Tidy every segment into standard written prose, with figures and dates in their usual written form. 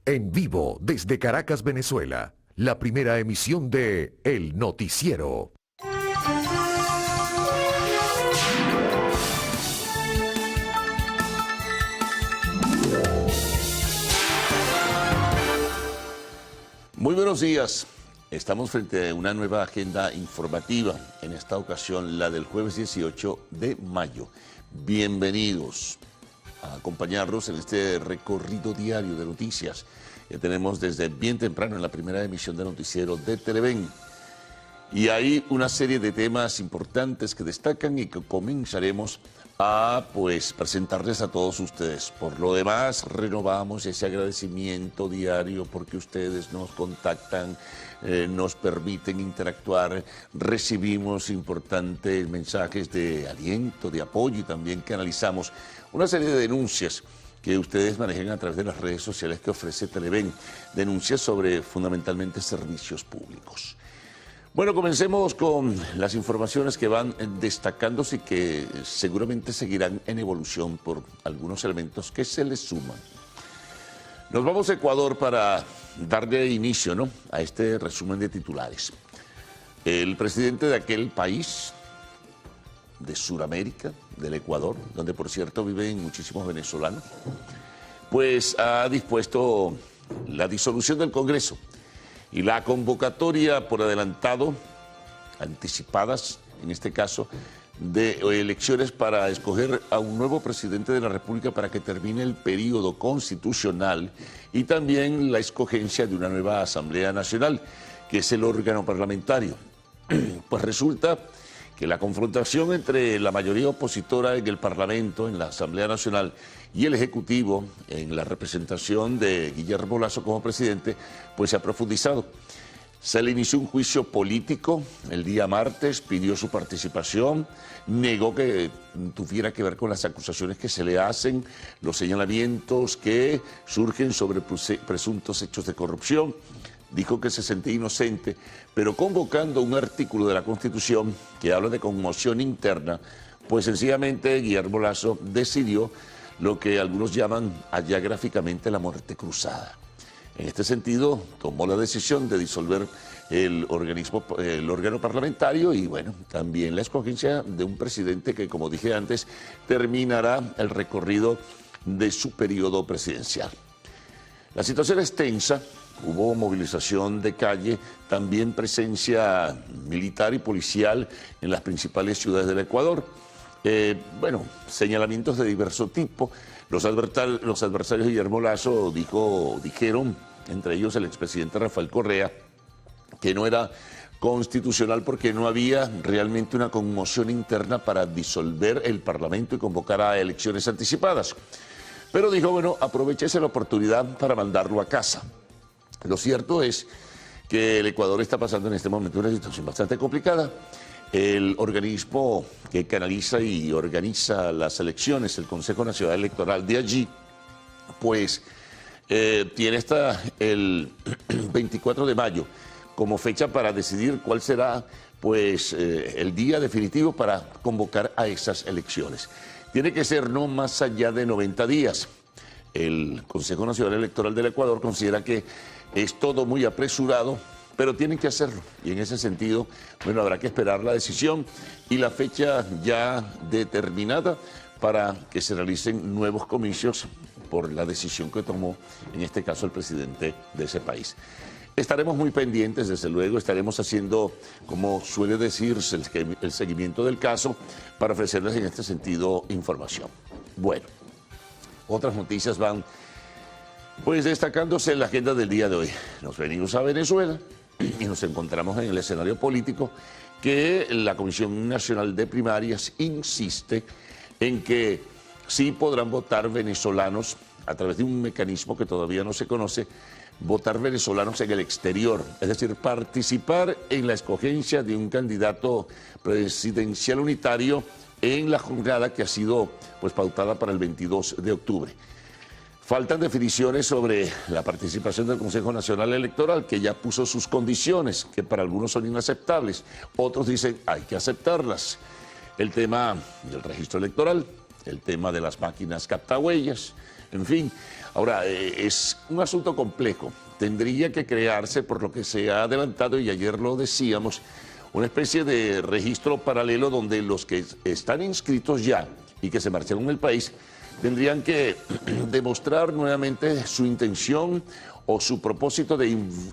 En vivo desde Caracas, Venezuela, la primera emisión de El Noticiero. Muy buenos días. Estamos frente a una nueva agenda informativa, en esta ocasión la del jueves 18 de mayo. Bienvenidos a acompañarnos en este recorrido diario de noticias que tenemos desde bien temprano en la primera emisión de Noticiero de Televen. Y hay una serie de temas importantes que destacan y que comenzaremos a presentarles a todos ustedes. Por lo demás, renovamos ese agradecimiento diario porque ustedes nos contactan, nos permiten interactuar, recibimos importantes mensajes de aliento, de apoyo y también canalizamos una serie de denuncias que ustedes manejan a través de las redes sociales que ofrece Televen, denuncias sobre fundamentalmente servicios públicos. Bueno, comencemos con las informaciones que van destacándose y que seguramente seguirán en evolución por algunos elementos que se les suman. Nos vamos a Ecuador para darle inicio, ¿no?, a este resumen de titulares. El presidente de aquel país de Sudamérica, del Ecuador, donde por cierto viven muchísimos venezolanos, pues ha dispuesto la disolución del Congreso y la convocatoria por adelantado, anticipadas en este caso, de elecciones para escoger a un nuevo presidente de la República para que termine el periodo constitucional y también la escogencia de una nueva Asamblea Nacional, que es el órgano parlamentario. Pues resulta que la confrontación entre la mayoría opositora en el Parlamento, en la Asamblea Nacional, y el Ejecutivo, en la representación de Guillermo Lasso como presidente, pues se ha profundizado. Se le inició un juicio político el día martes, pidió su participación, negó que tuviera que ver con las acusaciones que se le hacen, los señalamientos que surgen sobre presuntos hechos de corrupción. Dijo que se sentía inocente, pero convocando un artículo de la Constitución que habla de conmoción interna, pues sencillamente Guillermo Lasso decidió lo que algunos llaman allá gráficamente la muerte cruzada. En este sentido, tomó la decisión de disolver el órgano parlamentario y, bueno, también la escogencia de un presidente que, como dije antes, terminará el recorrido de su periodo presidencial. La situación es tensa. Hubo movilización de calle, también presencia militar y policial en las principales ciudades del Ecuador. Señalamientos de diverso tipo. Los adversarios de Guillermo Lasso dijeron, entre ellos el expresidente Rafael Correa, que no era constitucional porque no había realmente una conmoción interna para disolver el Parlamento y convocar a elecciones anticipadas. Pero dijo, bueno, aprovechese la oportunidad para mandarlo a casa. Lo cierto es que el Ecuador está pasando en este momento una situación bastante complicada. El organismo que canaliza y organiza las elecciones, el Consejo Nacional Electoral de allí, pues tiene hasta el 24 de mayo como fecha para decidir cuál será el día definitivo para convocar a esas elecciones. Tiene que ser no más allá de 90 días. El Consejo Nacional Electoral del Ecuador considera que es todo muy apresurado, pero tienen que hacerlo. Y en ese sentido, bueno, habrá que esperar la decisión y la fecha ya determinada para que se realicen nuevos comicios por la decisión que tomó, en este caso, el presidente de ese país. Estaremos muy pendientes, desde luego, estaremos haciendo, como suele decirse, el seguimiento del caso para ofrecerles en este sentido información. Bueno, otras noticias van destacándose en la agenda del día de hoy. Nos venimos a Venezuela y nos encontramos en el escenario político que la Comisión Nacional de Primarias insiste en que sí podrán votar venezolanos a través de un mecanismo que todavía no se conoce, votar venezolanos en el exterior, es decir, participar en la escogencia de un candidato presidencial unitario en la jornada que ha sido pautada para el 22 de octubre. Faltan definiciones sobre la participación del Consejo Nacional Electoral, que ya puso sus condiciones, que para algunos son inaceptables. Otros dicen hay que aceptarlas. El tema del registro electoral, el tema de las máquinas captahuellas, En fin, ahora es un asunto complejo. Tendría que crearse, por lo que se ha adelantado, y ayer lo decíamos, una especie de registro paralelo donde los que están inscritos ya y que se marcharon del país tendrían que demostrar nuevamente su intención o su propósito de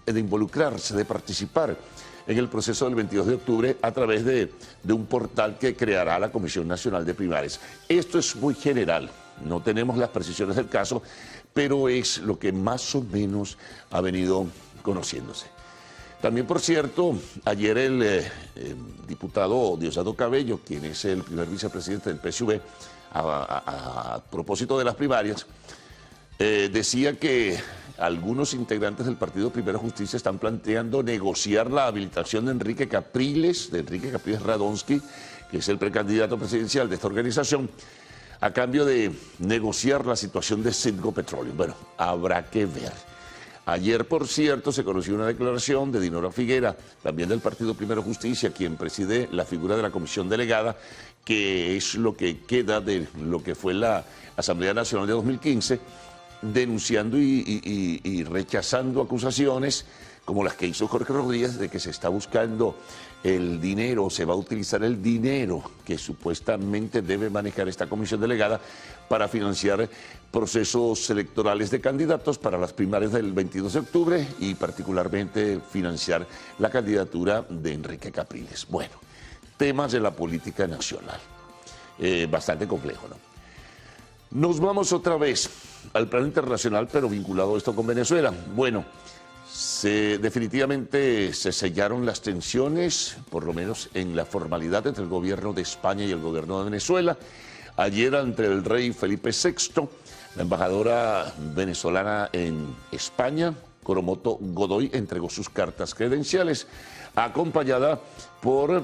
involucrarse, de participar en el proceso del 22 de octubre a través de un portal que creará la Comisión Nacional de Primarias. Esto es muy general, no tenemos las precisiones del caso, pero es lo que más o menos ha venido conociéndose. También, por cierto, ayer el diputado Diosdado Cabello, quien es el primer vicepresidente del PSUV, a propósito de las primarias, decía que algunos integrantes del Partido Primero Justicia están planteando negociar la habilitación de Enrique Capriles Radonsky, que es el precandidato presidencial de esta organización, a cambio de negociar la situación de Citgo Petroleum. Bueno, habrá que ver. Ayer, por cierto, se conoció una declaración de Dinora Figuera, también del Partido Primero Justicia, quien preside la figura de la comisión delegada, que es lo que queda de lo que fue la Asamblea Nacional de 2015, denunciando y rechazando acusaciones como las que hizo Jorge Rodríguez de que se está buscando el dinero, se va a utilizar el dinero que supuestamente debe manejar esta comisión delegada para financiar procesos electorales de candidatos para las primarias del 22 de octubre y particularmente financiar la candidatura de Enrique Capriles. Bueno, temas de la política nacional, bastante complejo, ¿no? Nos vamos otra vez al plano internacional, pero vinculado esto con Venezuela. Bueno, definitivamente se sellaron las tensiones, por lo menos en la formalidad entre el gobierno de España y el gobierno de Venezuela. Ayer, entre el rey Felipe VI, la embajadora venezolana en España, Coromoto Godoy, entregó sus cartas credenciales, acompañada por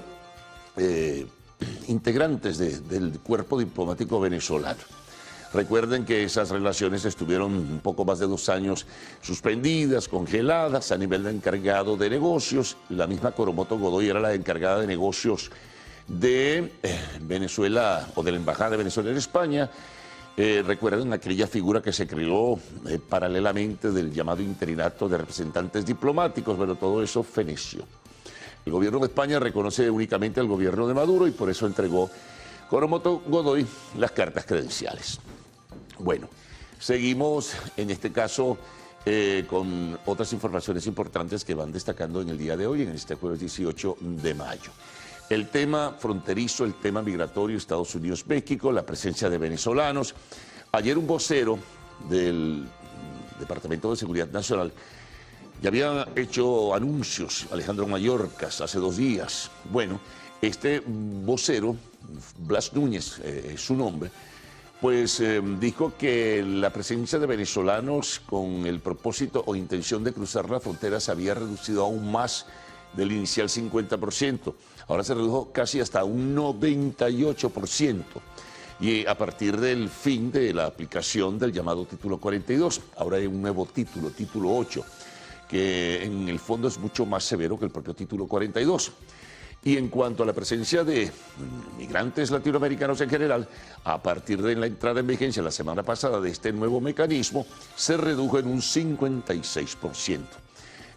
integrantes del cuerpo diplomático venezolano. Recuerden que esas relaciones estuvieron un poco más de 2 años suspendidas, congeladas a nivel de encargado de negocios. La misma Coromoto Godoy era la encargada de negocios de Venezuela o de la Embajada de Venezuela en España. Recuerden aquella figura que se creó paralelamente del llamado interinato de representantes diplomáticos, pero todo eso feneció. El gobierno de España reconoce únicamente al gobierno de Maduro y por eso entregó Coromoto Godoy las cartas credenciales. Bueno, seguimos en este caso con otras informaciones importantes que van destacando en el día de hoy, en este jueves 18 de mayo. El tema fronterizo, el tema migratorio, Estados Unidos-México, la presencia de venezolanos. Ayer un vocero del Departamento de Seguridad Nacional ya había hecho anuncios, Alejandro Mayorkas, hace 2 días. Bueno, este vocero, Blas Núñez, es su nombre, pues dijo que la presencia de venezolanos con el propósito o intención de cruzar la frontera se había reducido aún más del inicial 50%. Ahora se redujo casi hasta un 98%. Y a partir del fin de la aplicación del llamado Título 42, ahora hay un nuevo título, Título 8, que en el fondo es mucho más severo que el propio Título 42. Y en cuanto a la presencia de migrantes latinoamericanos en general, a partir de la entrada en vigencia la semana pasada de este nuevo mecanismo, se redujo en un 56%.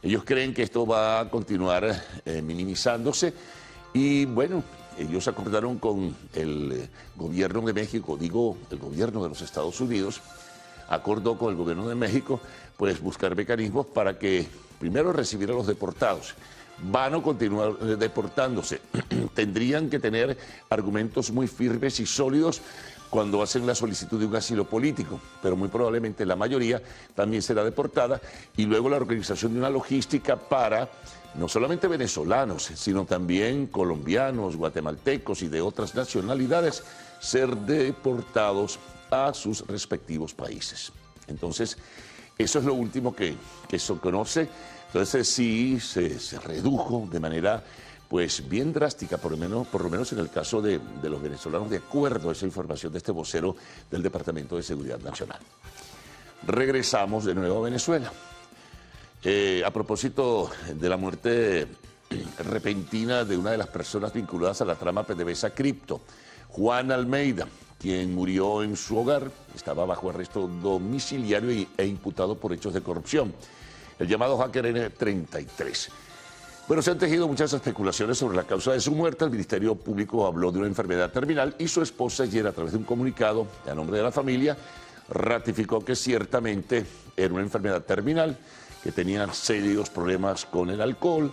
Ellos creen que esto va a continuar minimizándose y bueno, ellos acordaron con el gobierno de México, digo, el gobierno de los Estados Unidos, acordó con el gobierno de México, pues buscar mecanismos para que primero recibir a los deportados. Van a continuar deportándose. Tendrían que tener argumentos muy firmes y sólidos cuando hacen la solicitud de un asilo político, pero muy probablemente la mayoría también será deportada y luego la organización de una logística para no solamente venezolanos, sino también colombianos, guatemaltecos y de otras nacionalidades ser deportados a sus respectivos países. Entonces, eso es lo último que se conoce. Entonces sí se redujo de manera pues bien drástica, por lo menos en el caso de los venezolanos, de acuerdo a esa información de este vocero del Departamento de Seguridad Nacional. Regresamos de nuevo a Venezuela. A propósito de la muerte repentina de una de las personas vinculadas a la trama PDVSA Cripto, Juan Almeida, quien murió en su hogar, estaba bajo arresto domiciliario e imputado por hechos de corrupción, el llamado hacker N33. Bueno, se han tejido muchas especulaciones sobre la causa de su muerte. El Ministerio Público habló de una enfermedad terminal y su esposa ayer, a través de un comunicado a nombre de la familia, ratificó que ciertamente era una enfermedad terminal, que tenía serios problemas con el alcohol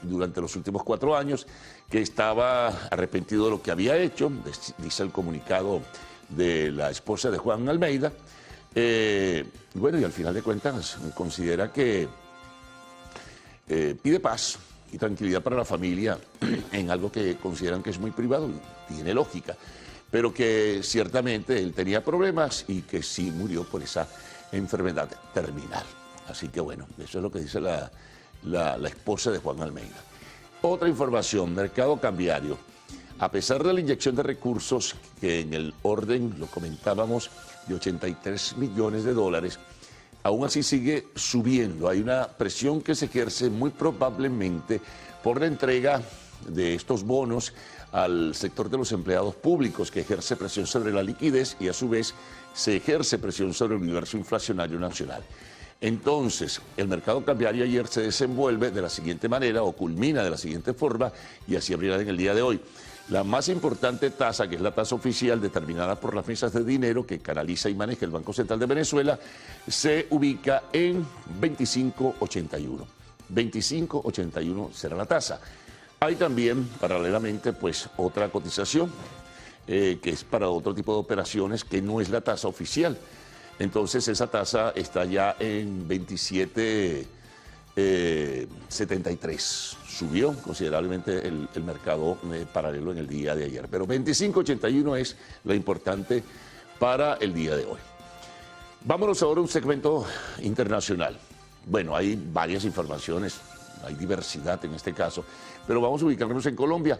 durante los últimos 4 años, que estaba arrepentido de lo que había hecho, dice el comunicado de la esposa de Juan Almeida. Bueno, y al final de cuentas considera que pide paz y tranquilidad para la familia en algo que consideran que es muy privado y tiene lógica, pero que ciertamente él tenía problemas y que sí murió por esa enfermedad terminal. Así que bueno, eso es lo que dice la esposa de Juan Almeida. Otra información, mercado cambiario. A pesar de la inyección de recursos, que en el orden, lo comentábamos, de 83 millones de dólares, aún así sigue subiendo. Hay una presión que se ejerce muy probablemente por la entrega de estos bonos al sector de los empleados públicos, que ejerce presión sobre la liquidez y a su vez se ejerce presión sobre el universo inflacionario nacional. Entonces, el mercado cambiario ayer se desenvuelve de la siguiente manera, o culmina de la siguiente forma, y así abrirá en el día de hoy. La más importante tasa, que es la tasa oficial determinada por las mesas de dinero que canaliza y maneja el Banco Central de Venezuela, se ubica en 25.81. 25.81 será la tasa. Hay también, paralelamente, pues otra cotización, que es para otro tipo de operaciones, que no es la tasa oficial. Entonces esa tasa está ya en 27.73. Subió considerablemente el mercado paralelo en el día de ayer. Pero 25.81 es la importante para el día de hoy. Vámonos ahora a un segmento internacional. Bueno, hay varias informaciones, hay diversidad en este caso, pero vamos a ubicarnos en Colombia,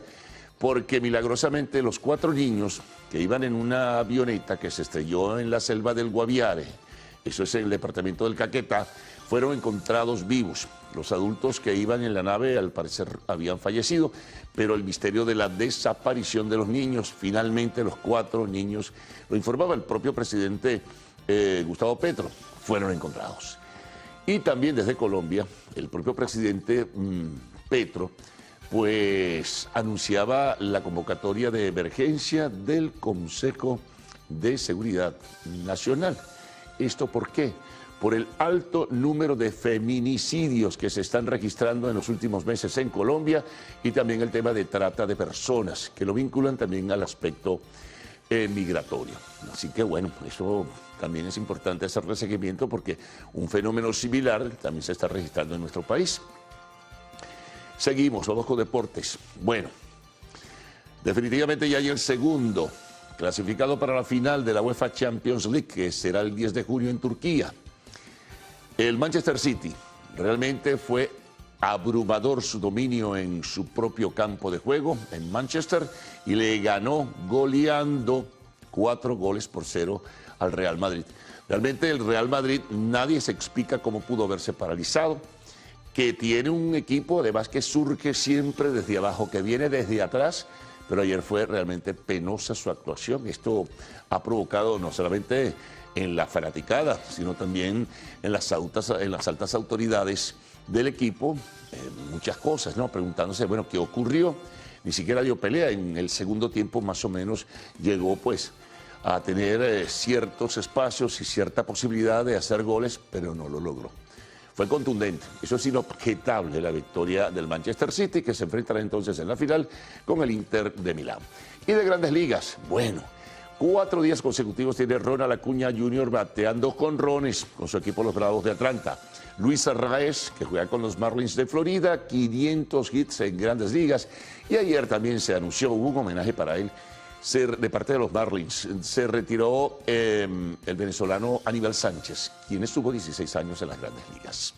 porque milagrosamente los 4 niños que iban en una avioneta que se estrelló en la selva del Guaviare, eso es en el departamento del Caquetá, fueron encontrados vivos. Los adultos que iban en la nave al parecer habían fallecido, pero el misterio de la desaparición de los niños, finalmente los 4 niños, lo informaba el propio presidente Gustavo Petro, fueron encontrados. Y también desde Colombia, el propio presidente Petro, pues anunciaba la convocatoria de emergencia del Consejo de Seguridad Nacional. ¿Esto por qué? Por el alto número de feminicidios que se están registrando en los últimos meses en Colombia y también el tema de trata de personas, que lo vinculan también al aspecto migratorio. Así que bueno, eso también es importante hacerle seguimiento porque un fenómeno similar también se está registrando en nuestro país. Seguimos, vamos con deportes. Bueno, definitivamente ya hay el segundo clasificado para la final de la UEFA Champions League, que será el 10 de junio en Turquía. El Manchester City realmente fue abrumador su dominio en su propio campo de juego, en Manchester, y le ganó goleando 4-0 al Real Madrid. Realmente el Real Madrid, nadie se explica cómo pudo haberse paralizado, que tiene un equipo además que surge siempre desde abajo, que viene desde atrás, pero ayer fue realmente penosa su actuación. Esto ha provocado no solamente en la fanaticada, sino también en las altas autoridades del equipo, muchas cosas, ¿no? Preguntándose, bueno, ¿qué ocurrió? Ni siquiera dio pelea. En el segundo tiempo más o menos llegó pues a tener ciertos espacios y cierta posibilidad de hacer goles, pero no lo logró. Fue contundente, eso es inobjetable la victoria del Manchester City, que se enfrentará entonces en la final con el Inter de Milán. Y de Grandes Ligas, bueno, 4 días consecutivos tiene Ronald Acuña Jr. bateando jonrones con su equipo los Bravos de Atlanta. Luis Arraez, que juega con los Marlins de Florida, 500 hits en Grandes Ligas. Y ayer también se anunció, hubo un homenaje para él de parte de los Marlins. Se retiró el venezolano Aníbal Sánchez, quien estuvo 16 años en las Grandes Ligas.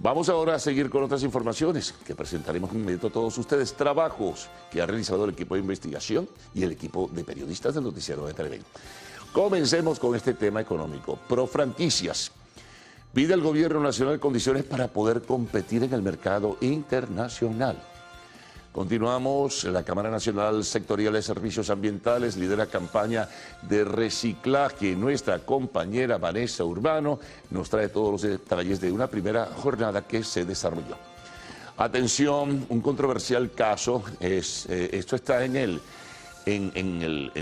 Vamos ahora a seguir con otras informaciones que presentaremos en inmediato a todos ustedes. Trabajos que ha realizado el equipo de investigación y el equipo de periodistas del noticiero de Televen. Comencemos con este tema económico. Profranquicias. Pide al gobierno nacional condiciones para poder competir en el mercado internacional. Continuamos. La Cámara Nacional Sectorial de Servicios Ambientales lidera campaña de reciclaje. Nuestra compañera Vanessa Urbano nos trae todos los detalles de una primera jornada que se desarrolló. Atención, un controversial caso. Esto está en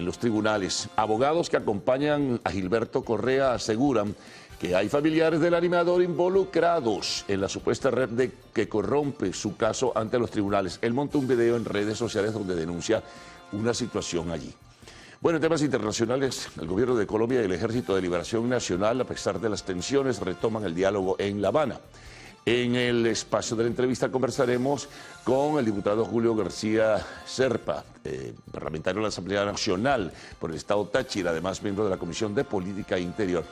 los tribunales. Abogados que acompañan a Gilberto Correa aseguran que hay familiares del animador involucrados en la supuesta red que corrompe su caso ante los tribunales. Él montó un video en redes sociales donde denuncia una situación allí. Bueno, en temas internacionales, el gobierno de Colombia y el Ejército de Liberación Nacional, a pesar de las tensiones, retoman el diálogo en La Habana. En el espacio de la entrevista conversaremos con el diputado Julio García Serpa, parlamentario de la Asamblea Nacional por el Estado Táchira, además miembro de la Comisión de Política Interior.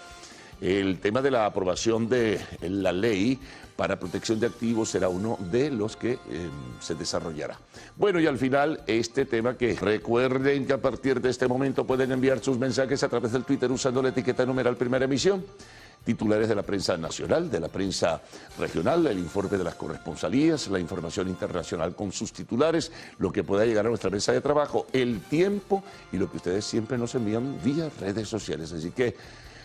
El tema de la aprobación de la ley para protección de activos será uno de los que se desarrollará. Bueno, y al final, este tema que recuerden que a partir de este momento pueden enviar sus mensajes a través del Twitter usando la etiqueta numeral Primera Emisión. Titulares de la prensa nacional, de la prensa regional, el informe de las corresponsalías, la información internacional con sus titulares, lo que pueda llegar a nuestra mesa de trabajo, el tiempo y lo que ustedes siempre nos envían vía redes sociales. Así que,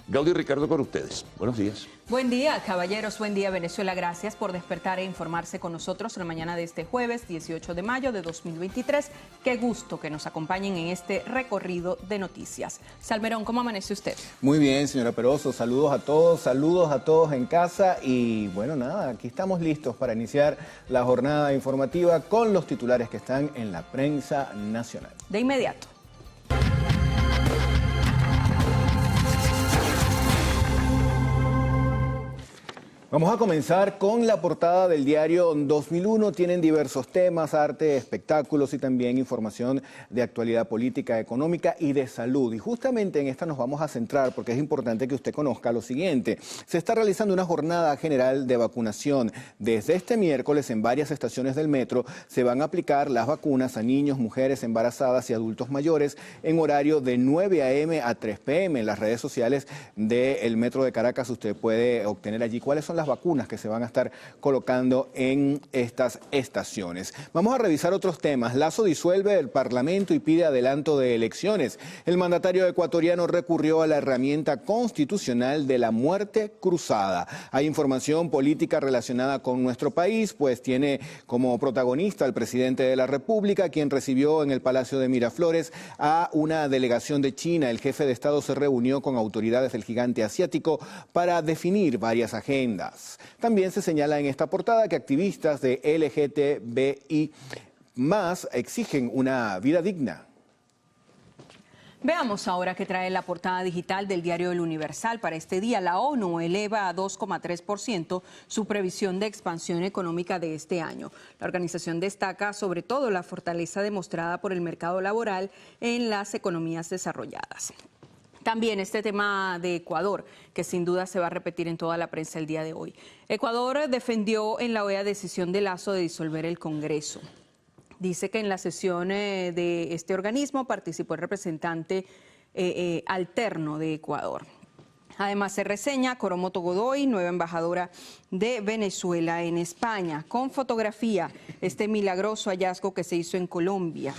Gaudí y Ricardo, con ustedes. Buenos días. Buen día, caballeros. Buen día, Venezuela. Gracias por despertar e informarse con nosotros en la mañana de este jueves 18 de mayo de 2023. Qué gusto que nos acompañen en este recorrido de noticias. Salmerón, ¿cómo amanece usted? Muy bien, señora Peroso. Saludos a todos en casa. Y bueno, nada, aquí estamos listos para iniciar la jornada informativa con los titulares que están en la prensa nacional. De inmediato. Vamos a comenzar con la portada del diario 2001. Tienen diversos temas, arte, espectáculos y también información de actualidad política, económica y de salud. Y justamente en esta nos vamos a centrar porque es importante que usted conozca lo siguiente. Se está realizando una jornada general de vacunación. Desde este miércoles en varias estaciones del metro se van a aplicar las vacunas a niños, mujeres embarazadas y adultos mayores en horario de 9 a.m. a 3 p.m. En las redes sociales del Metro de Caracas usted puede obtener allí cuáles son las vacunas que se van a estar colocando en estas estaciones. Vamos a revisar otros temas. Lazo disuelve el Parlamento y pide adelanto de elecciones. El mandatario ecuatoriano recurrió a la herramienta constitucional de la muerte cruzada. Hay información política relacionada con nuestro país, pues tiene como protagonista al presidente de la República, quien recibió en el Palacio de Miraflores a una delegación de China. El jefe de Estado se reunió con autoridades del gigante asiático para definir varias agendas. También se señala en esta portada que activistas de LGTBI+ exigen una vida digna. Veamos ahora qué trae la portada digital del diario El Universal. Para este día, la ONU eleva a 2,3% su previsión de expansión económica de este año. La organización destaca sobre todo la fortaleza demostrada por el mercado laboral en las economías desarrolladas. También este tema de Ecuador, que sin duda se va a repetir en toda la prensa el día de hoy. Ecuador defendió en la OEA decisión de Lazo de disolver el Congreso. Dice que en la sesión de este organismo participó el representante alterno de Ecuador. Además se reseña Coromoto Godoy, nueva embajadora de Venezuela en España, con fotografía este milagroso hallazgo que se hizo en Colombia.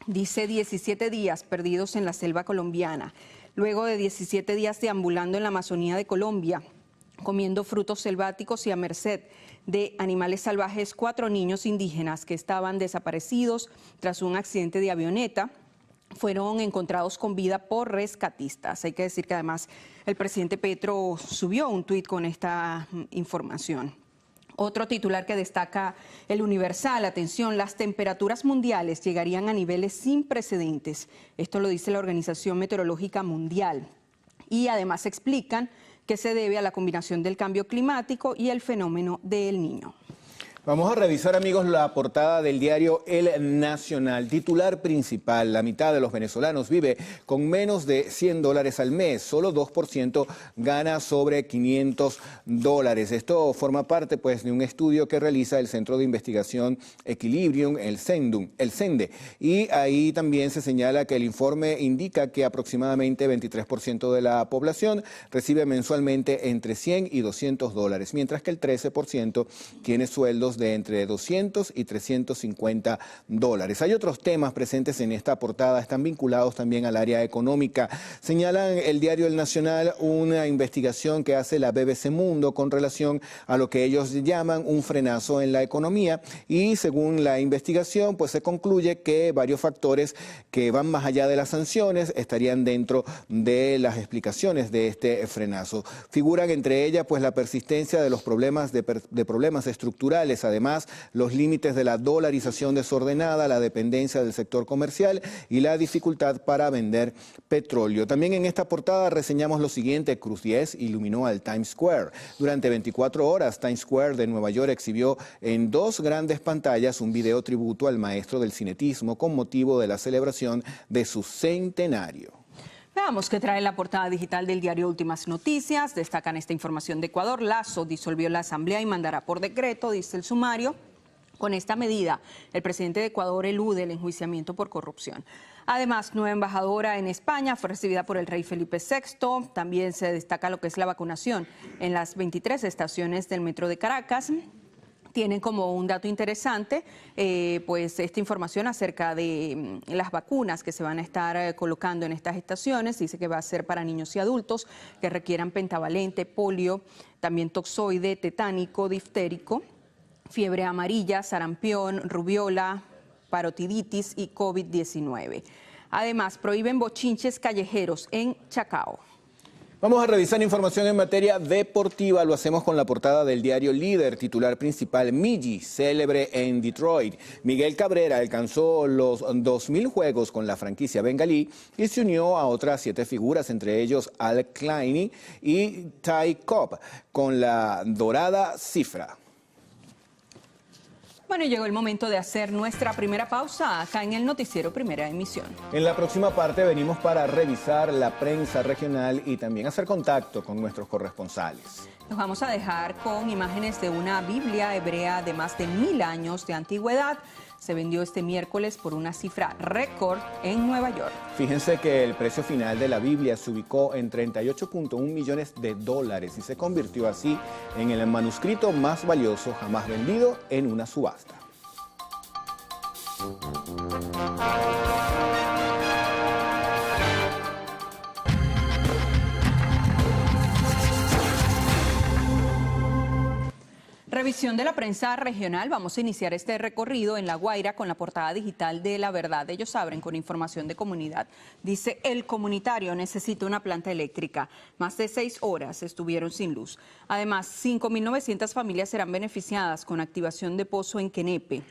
Dice 17 días perdidos en la selva colombiana. Luego de 17 días deambulando en la Amazonía de Colombia, comiendo frutos selváticos y a merced de animales salvajes, 4 niños indígenas que estaban desaparecidos tras un accidente de avioneta fueron encontrados con vida por rescatistas. Hay que decir que además el presidente Petro subió un tuit con esta información. Otro titular que destaca El Universal, atención, las temperaturas mundiales llegarían a niveles sin precedentes. Esto lo dice la Organización Meteorológica Mundial. Y además explican que se debe a la combinación del cambio climático y el fenómeno del Niño. Vamos a revisar, amigos, la portada del diario El Nacional. Titular principal: la mitad de los venezolanos vive con menos de $100 al mes. Solo 2% gana sobre $500. Esto forma parte, pues, de un estudio que realiza el Centro de Investigación Equilibrium, el CENDE. Y ahí también se señala que el informe indica que aproximadamente 23% de la población recibe mensualmente entre $100 y $200, mientras que el 13% tiene sueldos de entre 200 y 350 dólares. Hay otros temas presentes en esta portada, están vinculados también al área económica. Señalan el diario El Nacional una investigación que hace la BBC Mundo con relación a lo que ellos llaman un frenazo en la economía, y según la investigación pues se concluye que varios factores que van más allá de las sanciones estarían dentro de las explicaciones de este frenazo. Figuran entre ellas pues la persistencia de los problemas de problemas estructurales, además los límites de la dolarización desordenada, la dependencia del sector comercial y la dificultad para vender petróleo. También en esta portada reseñamos lo siguiente: Cruz 10 iluminó al Times Square. Durante 24 horas, Times Square de Nueva York exhibió en 2 grandes pantallas un video tributo al maestro del cinetismo con motivo de la celebración de su centenario. Veamos qué trae la portada digital del diario Últimas Noticias. Destacan esta información de Ecuador. Lazo disolvió la asamblea y mandará por decreto, dice el sumario. Con esta medida, el presidente de Ecuador elude el enjuiciamiento por corrupción. Además, nueva embajadora en España fue recibida por el rey Felipe VI. También se destaca lo que es la vacunación en las 23 estaciones del metro de Caracas. Tienen como un dato interesante pues esta información acerca de las vacunas que se van a estar colocando en estas estaciones. Dice que va a ser para niños y adultos que requieran pentavalente, polio, también toxoide, tetánico, diftérico, fiebre amarilla, sarampión, rubiola, parotiditis y COVID-19. Además, prohíben bochinches callejeros en Chacao. Vamos a revisar información en materia deportiva. Lo hacemos con la portada del diario Líder, titular principal: Migi, célebre en Detroit. Miguel Cabrera alcanzó los 2.000 juegos con la franquicia bengalí y se unió a otras 7 figuras, entre ellos Al Kleiny y Ty Cobb, con la dorada cifra. Bueno, llegó el momento de hacer nuestra primera pausa acá en el noticiero Primera Emisión. En la próxima parte venimos para revisar la prensa regional y también hacer contacto con nuestros corresponsales. Nos vamos a dejar con imágenes de una Biblia hebrea de más de 1000 años de antigüedad. Se vendió este miércoles por una cifra récord en Nueva York. Fíjense que el precio final de la Biblia se ubicó en 38.1 millones de dólares y se convirtió así en el manuscrito más valioso jamás vendido en una subasta. Revisión de la prensa regional. Vamos a iniciar este recorrido en La Guaira con la portada digital de La Verdad. Ellos abren con información de comunidad. Dice: el comunitario necesita una planta eléctrica. Más de 6 horas estuvieron sin luz. Además, 5.900 familias serán beneficiadas con activación de pozo en Quenepe.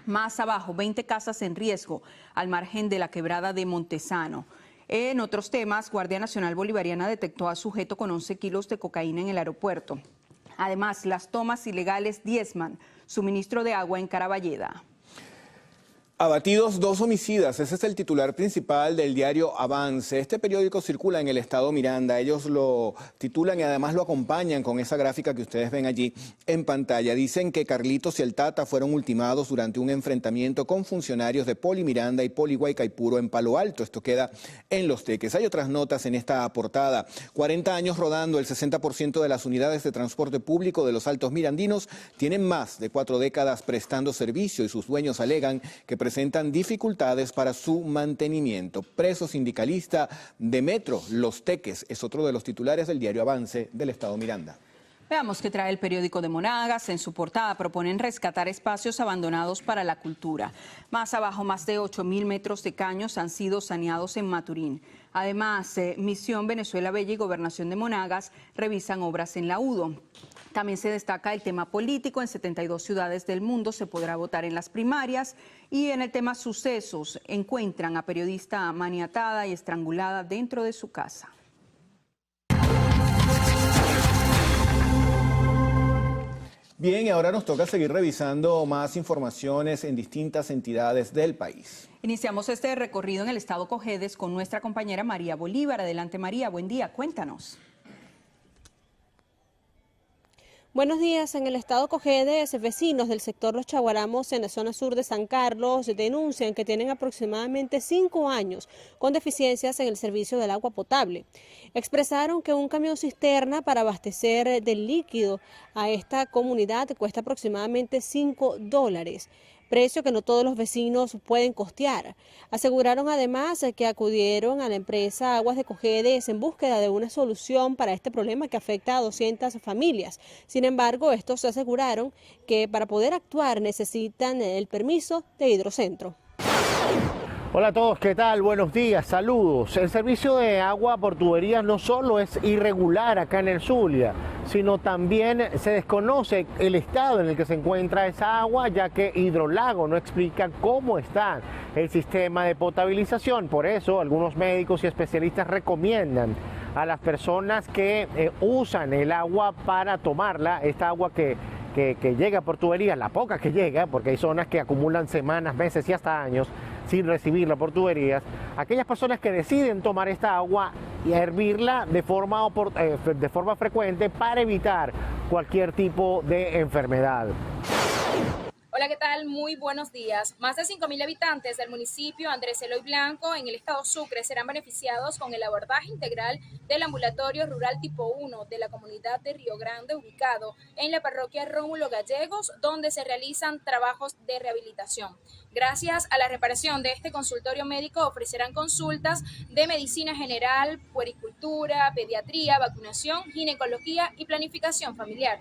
Más abajo, 20 casas en riesgo al margen de la quebrada de Montesano. En otros temas, Guardia Nacional Bolivariana detectó a sujeto con 11 kilos de cocaína en el aeropuerto. Además, las tomas ilegales diezman suministro de agua en Caraballeda. Abatidos 2 homicidas, ese es el titular principal del diario Avance. Este periódico circula en el estado Miranda, ellos lo titulan y además lo acompañan con esa gráfica que ustedes ven allí en pantalla. Dicen que Carlitos y el Tata fueron ultimados durante un enfrentamiento con funcionarios de Poli Miranda y Poli Guaycaipuro en Palo Alto. Esto queda en Los Teques. Hay otras notas en esta portada. 40 años rodando, el 60% de las unidades de transporte público de los Altos Mirandinos tienen más de 4 décadas prestando servicio y sus dueños alegan que presentan dificultades para su mantenimiento. Preso sindicalista de Metro, Los Teques, es otro de los titulares del diario Avance del estado Miranda. Veamos qué trae el periódico de Monagas. En su portada proponen rescatar espacios abandonados para la cultura. Más abajo, más de 8.000 metros de caños han sido saneados en Maturín. Además, Misión Venezuela Bella y Gobernación de Monagas revisan obras en la UDO. También se destaca el tema político. En 72 ciudades del mundo se podrá votar en las primarias. Y en el tema sucesos, encuentran a periodista maniatada y estrangulada dentro de su casa. Bien, y ahora nos toca seguir revisando más informaciones en distintas entidades del país. Iniciamos este recorrido en el estado Cojedes con nuestra compañera María Bolívar. Adelante, María, buen día, cuéntanos. Buenos días. En el estado Cojedes, vecinos del sector Los Chaguaramos, en la zona sur de San Carlos, denuncian que tienen aproximadamente 5 años con deficiencias en el servicio del agua potable. Expresaron que un camión cisterna para abastecer del líquido a esta comunidad cuesta aproximadamente $5, precio que no todos los vecinos pueden costear. Aseguraron además que acudieron a la empresa Aguas de Cojedes en búsqueda de una solución para este problema que afecta a 200 familias. Sin embargo, estos aseguraron que para poder actuar necesitan el permiso de Hidrocentro. Hola a todos, ¿qué tal? Buenos días, saludos. El servicio de agua por tuberías no solo es irregular acá en el Zulia, sino también se desconoce el estado en el que se encuentra esa agua, ya que Hidrolago no explica cómo está el sistema de potabilización. Por eso, algunos médicos y especialistas recomiendan a las personas que usan el agua para tomarla, esta agua que llega por tuberías, la poca que llega, porque hay zonas que acumulan semanas, meses y hasta años sin recibirla por tuberías, aquellas personas que deciden tomar esta agua y hervirla de forma frecuente para evitar cualquier tipo de enfermedad. Hola, ¿qué tal? Muy buenos días. Más de 5.000 habitantes del municipio Andrés Eloy Blanco en el estado Sucre serán beneficiados con el abordaje integral del ambulatorio rural tipo 1 de la comunidad de Río Grande, ubicado en la parroquia Rómulo Gallegos, donde se realizan trabajos de rehabilitación. Gracias a la reparación de este consultorio médico ofrecerán consultas de medicina general, puericultura, pediatría, vacunación, ginecología y planificación familiar.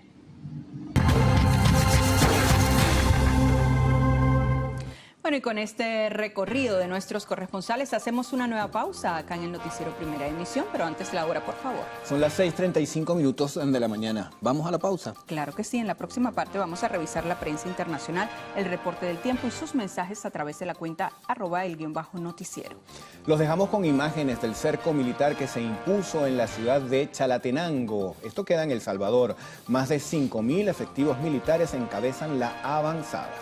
Bueno, y con este recorrido de nuestros corresponsales hacemos una nueva pausa acá en el Noticiero Primera Emisión, pero antes la hora, por favor. Son las 6:35 de la mañana. ¿Vamos a la pausa? Claro que sí. En la próxima parte vamos a revisar la prensa internacional, el reporte del tiempo y sus mensajes a través de la cuenta @el_noticiero. Los dejamos con imágenes del cerco militar que se impuso en la ciudad de Chalatenango. Esto queda en El Salvador. Más de 5.000 efectivos militares encabezan la avanzada.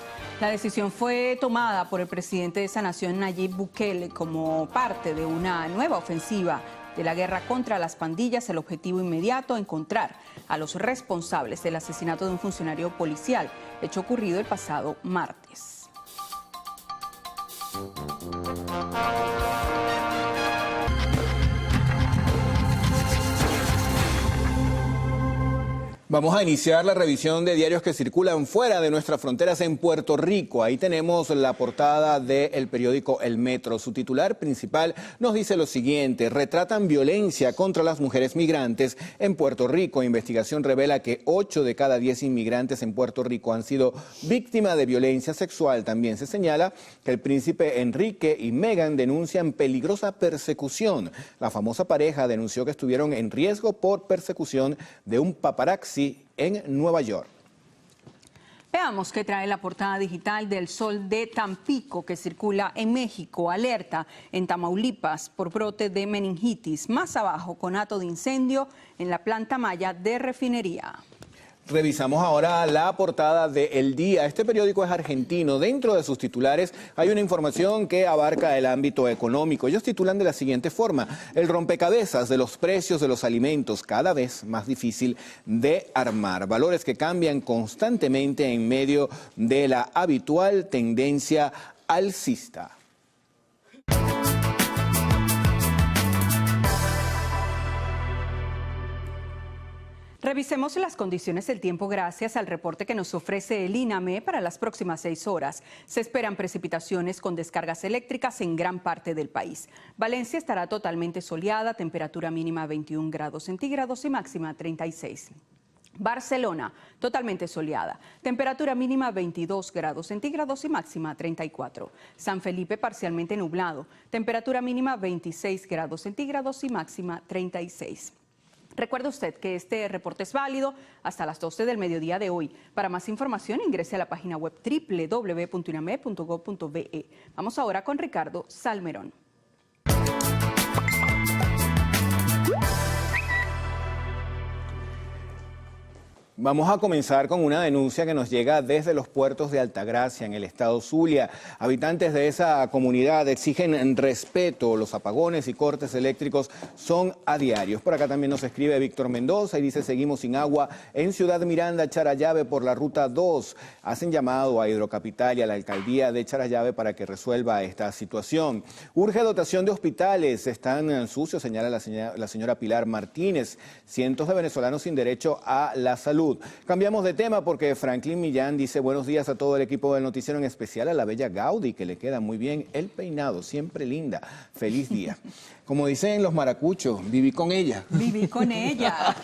La decisión fue tomada por el presidente de esa nación, Nayib Bukele, como parte de una nueva ofensiva de la guerra contra las pandillas. El objetivo inmediato, encontrar a los responsables del asesinato de un funcionario policial, hecho ocurrido el pasado martes. Vamos a iniciar la revisión de diarios que circulan fuera de nuestras fronteras en Puerto Rico. Ahí tenemos la portada del periódico El Metro. Su titular principal nos dice lo siguiente: retratan violencia contra las mujeres migrantes en Puerto Rico. Investigación revela que 8 de cada 10 inmigrantes en Puerto Rico han sido víctimas de violencia sexual. También se señala que el príncipe Enrique y Meghan denuncian peligrosa persecución. La famosa pareja denunció que estuvieron en riesgo por persecución de un paparazzi en Nueva York. Veamos qué trae la portada digital del Sol de Tampico, que circula en México. Alerta en Tamaulipas por brote de meningitis. Más abajo, conato de incendio en la planta Maya de refinería. Revisamos ahora la portada de El Día. Este periódico es argentino. Dentro de sus titulares hay una información que abarca el ámbito económico. Ellos titulan de la siguiente forma: el rompecabezas de los precios de los alimentos cada vez más difícil de armar. Valores que cambian constantemente en medio de la habitual tendencia alcista. Revisemos las condiciones del tiempo gracias al reporte que nos ofrece el INAME para las próximas 6 horas. Se esperan precipitaciones con descargas eléctricas en gran parte del país. Valencia estará totalmente soleada, temperatura mínima 21 grados centígrados y máxima 36. Barcelona, totalmente soleada, temperatura mínima 22 grados centígrados y máxima 34. San Felipe, parcialmente nublado, temperatura mínima 26 grados centígrados y máxima 36. Recuerde usted que este reporte es válido hasta las 12 del mediodía de hoy. Para más información, ingrese a la página web www.iname.gov.be. Vamos ahora con Ricardo Salmerón. Vamos a comenzar con una denuncia que nos llega desde los puertos de Altagracia, en el estado Zulia. Habitantes de esa comunidad exigen respeto. Los apagones y cortes eléctricos son a diarios. Por acá también nos escribe Víctor Mendoza y dice: seguimos sin agua en Ciudad Miranda, Charallave, por la ruta 2. Hacen llamado a Hidrocapital y a la alcaldía de Charallave para que resuelva esta situación. Urge dotación de hospitales. Están sucios, señala la señora Pilar Martínez. Cientos de venezolanos sin derecho a la salud. Cambiamos de tema porque Franklin Millán dice: buenos días a todo el equipo del noticiero, en especial a la bella Gaudi, que le queda muy bien el peinado, siempre linda. Feliz día. Como dicen los maracuchos, viví con ella. Viví con ella.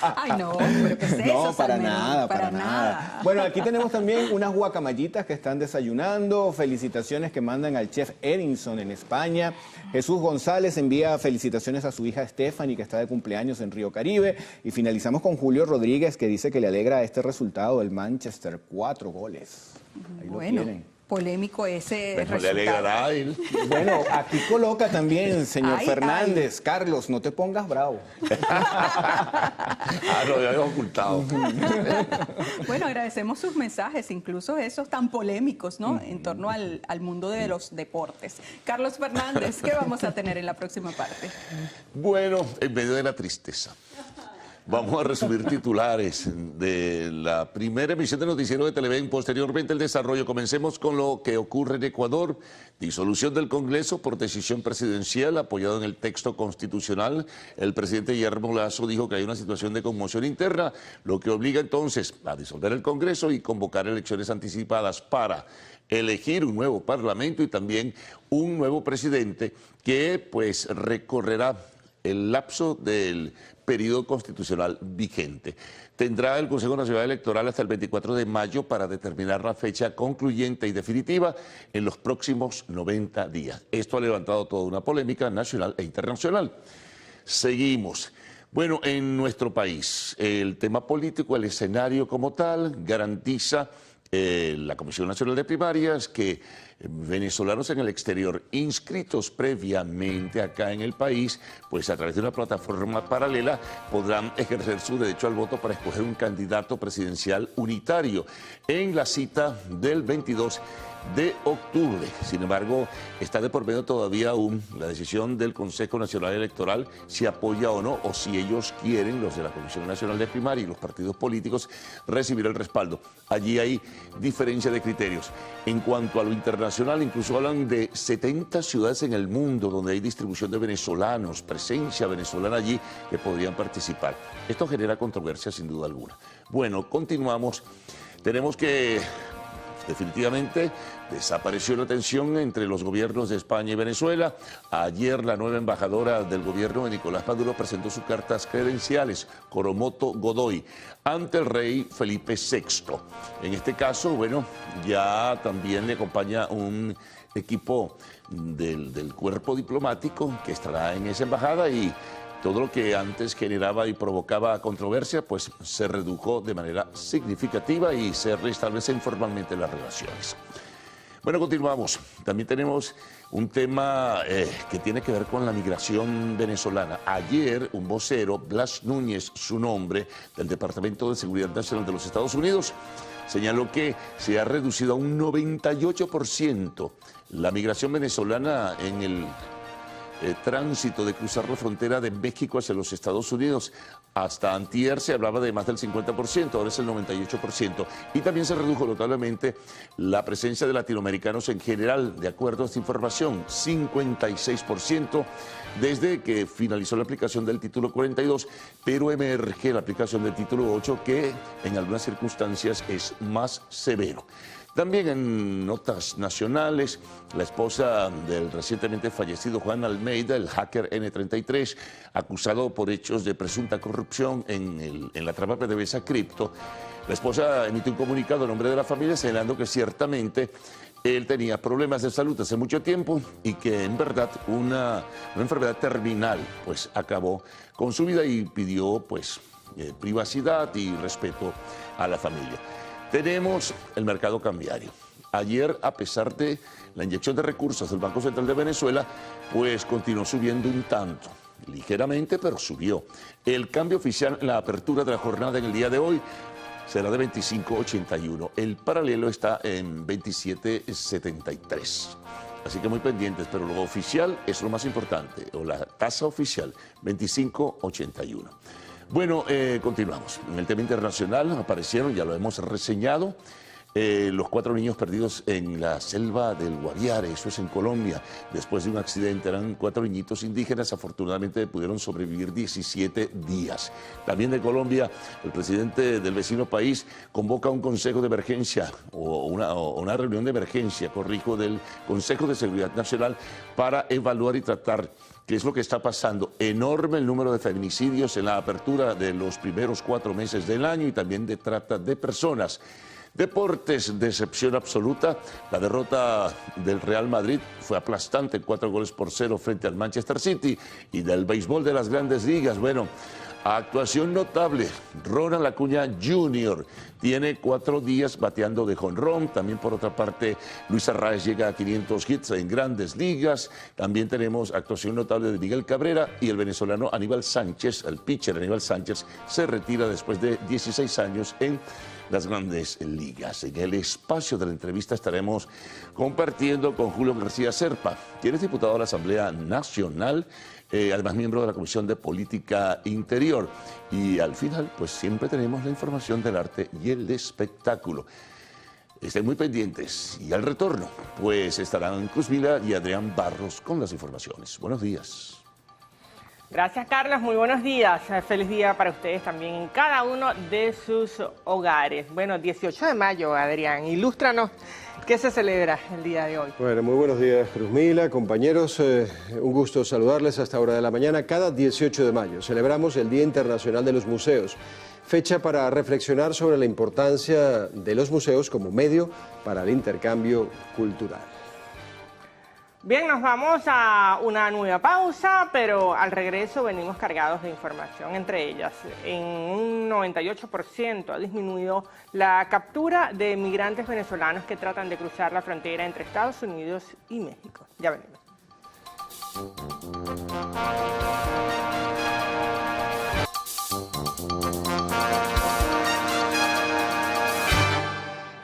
Ay, no, pero ¿qué es eso? No, para Salmón? nada, para nada. Bueno, aquí tenemos también unas guacamaylitas que están desayunando. Felicitaciones que mandan al chef Edinson en España. Jesús González envía felicitaciones a su hija Stephanie, que está de cumpleaños en Río Caribe. Y finalizamos con Julio Rodríguez, que dice que le alegra este resultado del Manchester, 4 goles. Ahí Bueno, lo tienen. polémico ese Bueno, le resultado. alegrará a él. Bueno, aquí coloca también, señor Ay, Fernández. Carlos, no te pongas bravo. Lo había ocultado. Bueno, agradecemos sus mensajes, incluso esos tan polémicos, ¿no? En torno al mundo de los deportes. Carlos Fernández, ¿qué vamos a tener en la próxima parte? Bueno, en medio de la tristeza, vamos a resumir titulares de la primera emisión de Noticiero de Televen, posteriormente el desarrollo. Comencemos con lo que ocurre en Ecuador. Disolución del Congreso por decisión presidencial, apoyado en el texto constitucional. El presidente Guillermo Lasso dijo que hay una situación de conmoción interna, lo que obliga entonces a disolver el Congreso y convocar elecciones anticipadas para elegir un nuevo parlamento y también un nuevo presidente que pues recorrerá el lapso del periodo constitucional vigente. Tendrá el Consejo Nacional Electoral hasta el 24 de mayo para determinar la fecha concluyente y definitiva en los próximos 90 días. Esto ha levantado toda una polémica nacional e internacional. Seguimos. Bueno, en nuestro país, el tema político, el escenario como tal, garantiza la Comisión Nacional de Primarias que venezolanos en el exterior inscritos previamente acá en el país, pues a través de una plataforma paralela podrán ejercer su derecho al voto para escoger un candidato presidencial unitario en la cita del 22 de octubre. Sin embargo, está de por medio todavía aún la decisión del Consejo Nacional Electoral si apoya o no, o si ellos quieren, los de la Comisión Nacional de Primaria y los partidos políticos, recibir el respaldo. Allí hay diferencia de criterios. En cuanto a lo internacional, incluso hablan de 70 ciudades en el mundo donde hay distribución de venezolanos, presencia venezolana allí que podrían participar. Esto genera controversia sin duda alguna. Bueno, continuamos. Tenemos que definitivamente desapareció la tensión entre los gobiernos de España y Venezuela. Ayer la nueva embajadora del gobierno de Nicolás Maduro presentó sus cartas credenciales, Coromoto Godoy, ante el rey Felipe VI. En este caso, bueno, ya también le acompaña un equipo del cuerpo diplomático que estará en esa embajada y todo lo que antes generaba y provocaba controversia, pues se redujo de manera significativa y se restablecen formalmente las relaciones. Bueno, continuamos. También tenemos un tema que tiene que ver con la migración venezolana. Ayer, un vocero, Blas Núñez, su nombre, del Departamento de Seguridad Nacional de los Estados Unidos, señaló que se ha reducido a un 98% la migración venezolana en el tránsito de cruzar la frontera de México hacia los Estados Unidos. Hasta antier se hablaba de más del 50%, ahora es el 98%. Y también se redujo notablemente la presencia de latinoamericanos en general, de acuerdo a esta información, 56% desde que finalizó la aplicación del título 42, pero emerge la aplicación del título 8 que en algunas circunstancias es más severo. También en notas nacionales, la esposa del recientemente fallecido Juan Almeida, el hacker N33, acusado por hechos de presunta corrupción en la trama PDVSA Cripto, la esposa emitió un comunicado a nombre de la familia señalando que ciertamente él tenía problemas de salud hace mucho tiempo y que en verdad una enfermedad terminal pues acabó con su vida y pidió pues privacidad y respeto a la familia. Tenemos el mercado cambiario. Ayer, a pesar de la inyección de recursos del Banco Central de Venezuela, pues continuó subiendo un tanto. ligeramente, pero subió. El cambio oficial en la apertura de la jornada en el día de hoy será de 25.81. El paralelo está en 27.73. Así que muy pendientes, pero lo oficial es lo más importante, o la tasa oficial, 25.81. Bueno, continuamos. En el tema internacional aparecieron, ya lo hemos reseñado, los 4 niños perdidos en la selva del Guaviare, eso es en Colombia, después de un accidente. Eran 4 niñitos indígenas, afortunadamente pudieron sobrevivir 17 días. También de Colombia, el presidente del vecino país convoca un consejo de emergencia, o una reunión de emergencia, corrijo, del Consejo de Seguridad Nacional para evaluar y tratar qué es lo que está pasando. Enorme el número de feminicidios en la apertura de los primeros 4 meses del año y también de trata de personas. Deportes, decepción absoluta. La derrota del Real Madrid fue aplastante, 4-0 frente al Manchester City. Y del béisbol de las Grandes Ligas, bueno, actuación notable. Ronald Acuña Jr. tiene 4 días bateando de jonrón. También, por otra parte, Luis Arraez llega a 500 hits en Grandes Ligas. También tenemos actuación notable de Miguel Cabrera y el venezolano Aníbal Sánchez, el pitcher Aníbal Sánchez, se retira después de 16 años en las Grandes Ligas. En el espacio de la entrevista estaremos compartiendo con Julio García Serpa, quien es diputado de la Asamblea Nacional, además miembro de la Comisión de Política Interior. Y al final, pues siempre tenemos la información del arte y el espectáculo. Estén muy pendientes. Y al retorno, pues estarán Cruz Vila y Adrián Barros con las informaciones. Buenos días. Gracias, Carlos. Muy buenos días. Feliz día para ustedes también en cada uno de sus hogares. Bueno, 18 de mayo, Adrián, ilústranos qué se celebra el día de hoy. Bueno, muy buenos días, Cruzmila, compañeros. Un gusto saludarles hasta hora de la mañana. Cada 18 de mayo celebramos el Día Internacional de los Museos, fecha para reflexionar sobre la importancia de los museos como medio para el intercambio cultural. Bien, nos vamos a una nueva pausa, pero al regreso venimos cargados de información, entre ellas, en un 98% ha disminuido la captura de migrantes venezolanos que tratan de cruzar la frontera entre Estados Unidos y México. Ya venimos.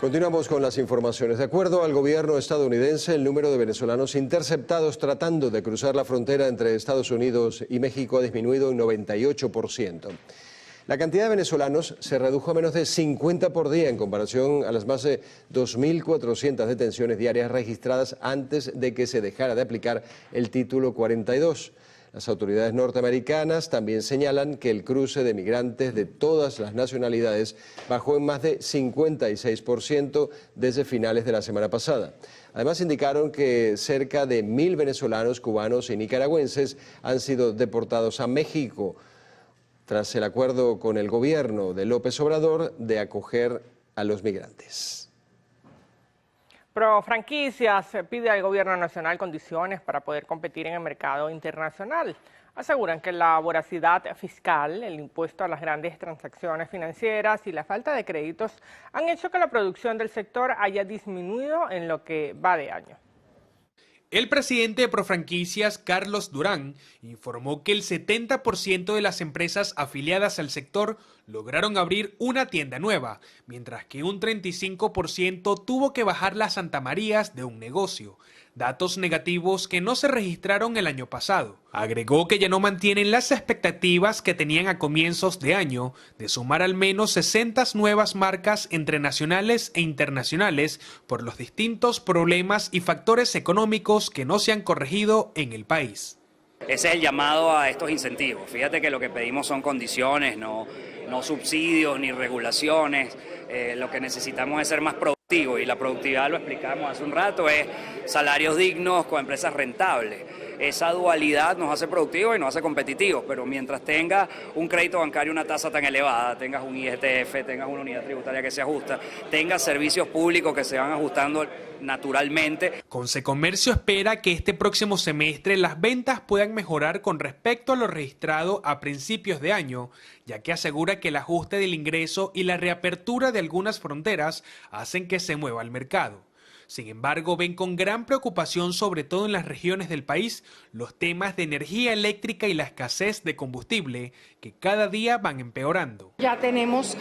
Continuamos con las informaciones. De acuerdo al gobierno estadounidense, el número de venezolanos interceptados tratando de cruzar la frontera entre Estados Unidos y México ha disminuido un 98%. La cantidad de venezolanos se redujo a menos de 50 por día en comparación a las más de 2.400 detenciones diarias registradas antes de que se dejara de aplicar el Título 42. Las autoridades norteamericanas también señalan que el cruce de migrantes de todas las nacionalidades bajó en más de 56% desde finales de la semana pasada. Además, indicaron que cerca de 1.000 venezolanos, cubanos y nicaragüenses han sido deportados a México tras el acuerdo con el gobierno de López Obrador de acoger a los migrantes. Profranquicias pide al gobierno nacional condiciones para poder competir en el mercado internacional. Aseguran que la voracidad fiscal, el impuesto a las grandes transacciones financieras y la falta de créditos han hecho que la producción del sector haya disminuido en lo que va de año. El presidente de Profranquicias, Carlos Durán, informó que el 70% de las empresas afiliadas al sector lograron abrir una tienda nueva, mientras que un 35% tuvo que bajar las santamarías de un negocio, datos negativos que no se registraron el año pasado. Agregó que ya no mantienen las expectativas que tenían a comienzos de año de sumar al menos 60 nuevas marcas entre nacionales e internacionales por los distintos problemas y factores económicos que no se han corregido en el país. Ese es el llamado a estos incentivos. Fíjate que lo que pedimos son condiciones, no subsidios ni regulaciones. Lo que necesitamos es ser más productivos y la productividad, lo explicamos hace un rato, es salarios dignos con empresas rentables. Esa dualidad nos hace productivos y nos hace competitivos, pero mientras tengas un crédito bancario, una tasa tan elevada, tengas un ISTF, tengas una unidad tributaria que se ajusta, tengas servicios públicos que se van ajustando naturalmente. Consecomercio espera que este próximo semestre las ventas puedan mejorar con respecto a lo registrado a principios de año, ya que asegura que el ajuste del ingreso y la reapertura de algunas fronteras hacen que se mueva el mercado. Sin embargo, ven con gran preocupación, sobre todo en las regiones del país, los temas de energía eléctrica y la escasez de combustible, que cada día van empeorando. Ya tenemos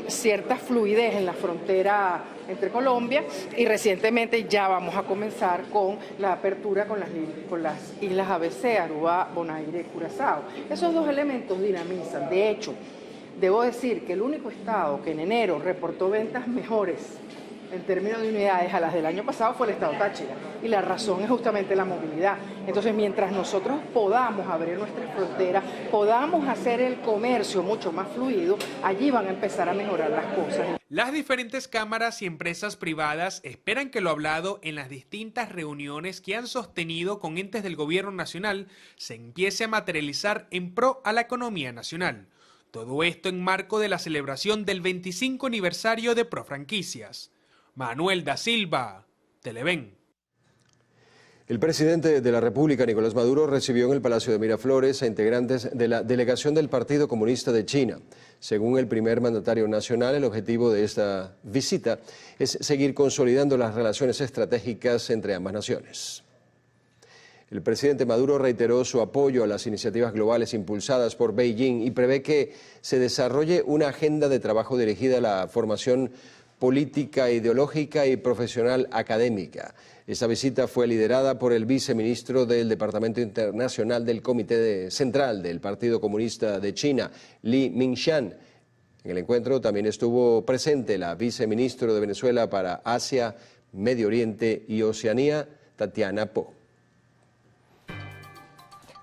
cierta fluidez en la frontera entre Colombia y recientemente ya vamos a comenzar con la apertura con las islas ABC, Aruba, Bonaire, Curazao. Esos dos elementos dinamizan. De hecho, debo decir que el único estado que en enero reportó ventas mejores en términos de unidades a las del año pasado fue el estado Táchira, y la razón es justamente la movilidad. Entonces, mientras nosotros podamos abrir nuestras fronteras, podamos hacer el comercio mucho más fluido, allí van a empezar a mejorar las cosas. Las diferentes cámaras y empresas privadas esperan que lo hablado en las distintas reuniones que han sostenido con entes del gobierno nacional se empiece a materializar en pro a la economía nacional. Todo esto en marco de la celebración del 25 aniversario de Profranquicias. Manuel da Silva, Televen. El presidente de la República, Nicolás Maduro, recibió en el Palacio de Miraflores a integrantes de la delegación del Partido Comunista de China. Según el primer mandatario nacional, el objetivo de esta visita es seguir consolidando las relaciones estratégicas entre ambas naciones. El presidente Maduro reiteró su apoyo a las iniciativas globales impulsadas por Beijing y prevé que se desarrolle una agenda de trabajo dirigida a la formación política, ideológica y profesional académica. Esta visita fue liderada por el viceministro del Departamento Internacional del Comité Central del Partido Comunista de China, Li Mingshan. En el encuentro también estuvo presente la viceministro de Venezuela para Asia, Medio Oriente y Oceanía, Tatiana Po.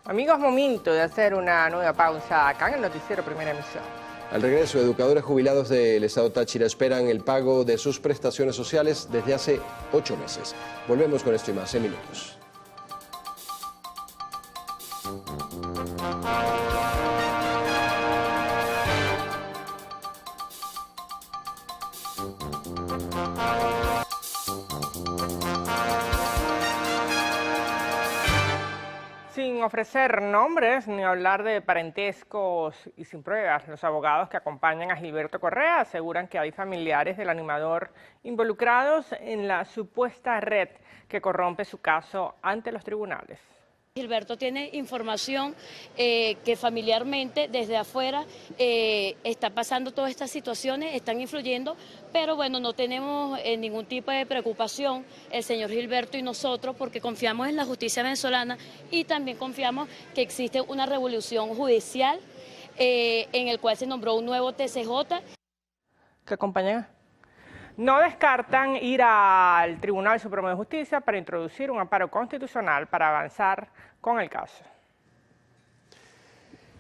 Amigos, momento de hacer una nueva pausa acá en el Noticiero Primera Emisión. Al regreso, educadores jubilados del estado Táchira esperan el pago de sus prestaciones sociales desde hace 8 meses. Volvemos con esto y más en minutos. Sin ofrecer nombres ni hablar de parentescos y sin pruebas, los abogados que acompañan a Gilberto Correa aseguran que hay familiares del animador involucrados en la supuesta red que corrompe su caso ante los tribunales. Gilberto tiene información que familiarmente desde afuera está pasando todas estas situaciones, están influyendo, pero bueno, no tenemos ningún tipo de preocupación el señor Gilberto y nosotros porque confiamos en la justicia venezolana y también confiamos que existe una revolución judicial en el cual se nombró un nuevo TCJ. ¿Qué compañera? No descartan ir al Tribunal Supremo de Justicia para introducir un amparo constitucional para avanzar con el caso.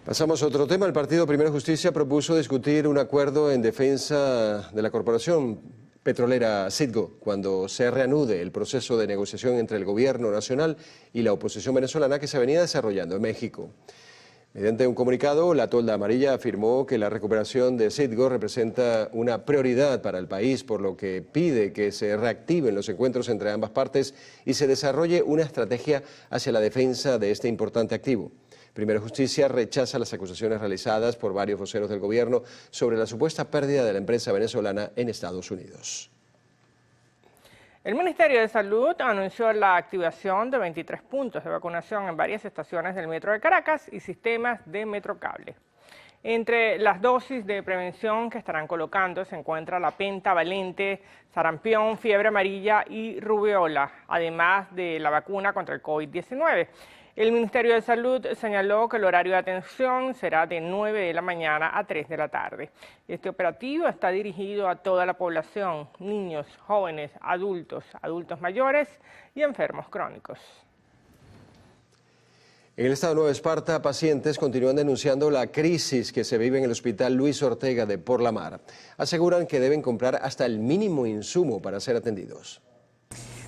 Pasamos a otro tema. El Partido Primero Justicia propuso discutir un acuerdo en defensa de la corporación petrolera Citgo cuando se reanude el proceso de negociación entre el gobierno nacional y la oposición venezolana que se venía desarrollando en México. Mediante un comunicado, la Tolda Amarilla afirmó que la recuperación de Citgo representa una prioridad para el país, por lo que pide que se reactiven los encuentros entre ambas partes y se desarrolle una estrategia hacia la defensa de este importante activo. Primero Justicia rechaza las acusaciones realizadas por varios voceros del gobierno sobre la supuesta pérdida de la empresa venezolana en Estados Unidos. El Ministerio de Salud anunció la activación de 23 puntos de vacunación en varias estaciones del Metro de Caracas y sistemas de Metrocable. Entre las dosis de prevención que estarán colocando se encuentra la pentavalente, sarampión, fiebre amarilla y rubiola, además de la vacuna contra el COVID-19. El Ministerio de Salud señaló que el horario de atención será de 9 de la mañana a 3 de la tarde. Este operativo está dirigido a toda la población, niños, jóvenes, adultos mayores y enfermos crónicos. En el estado de Nueva Esparta, pacientes continúan denunciando la crisis que se vive en el Hospital Luis Ortega de Por la Mar. Aseguran que deben comprar hasta el mínimo insumo para ser atendidos.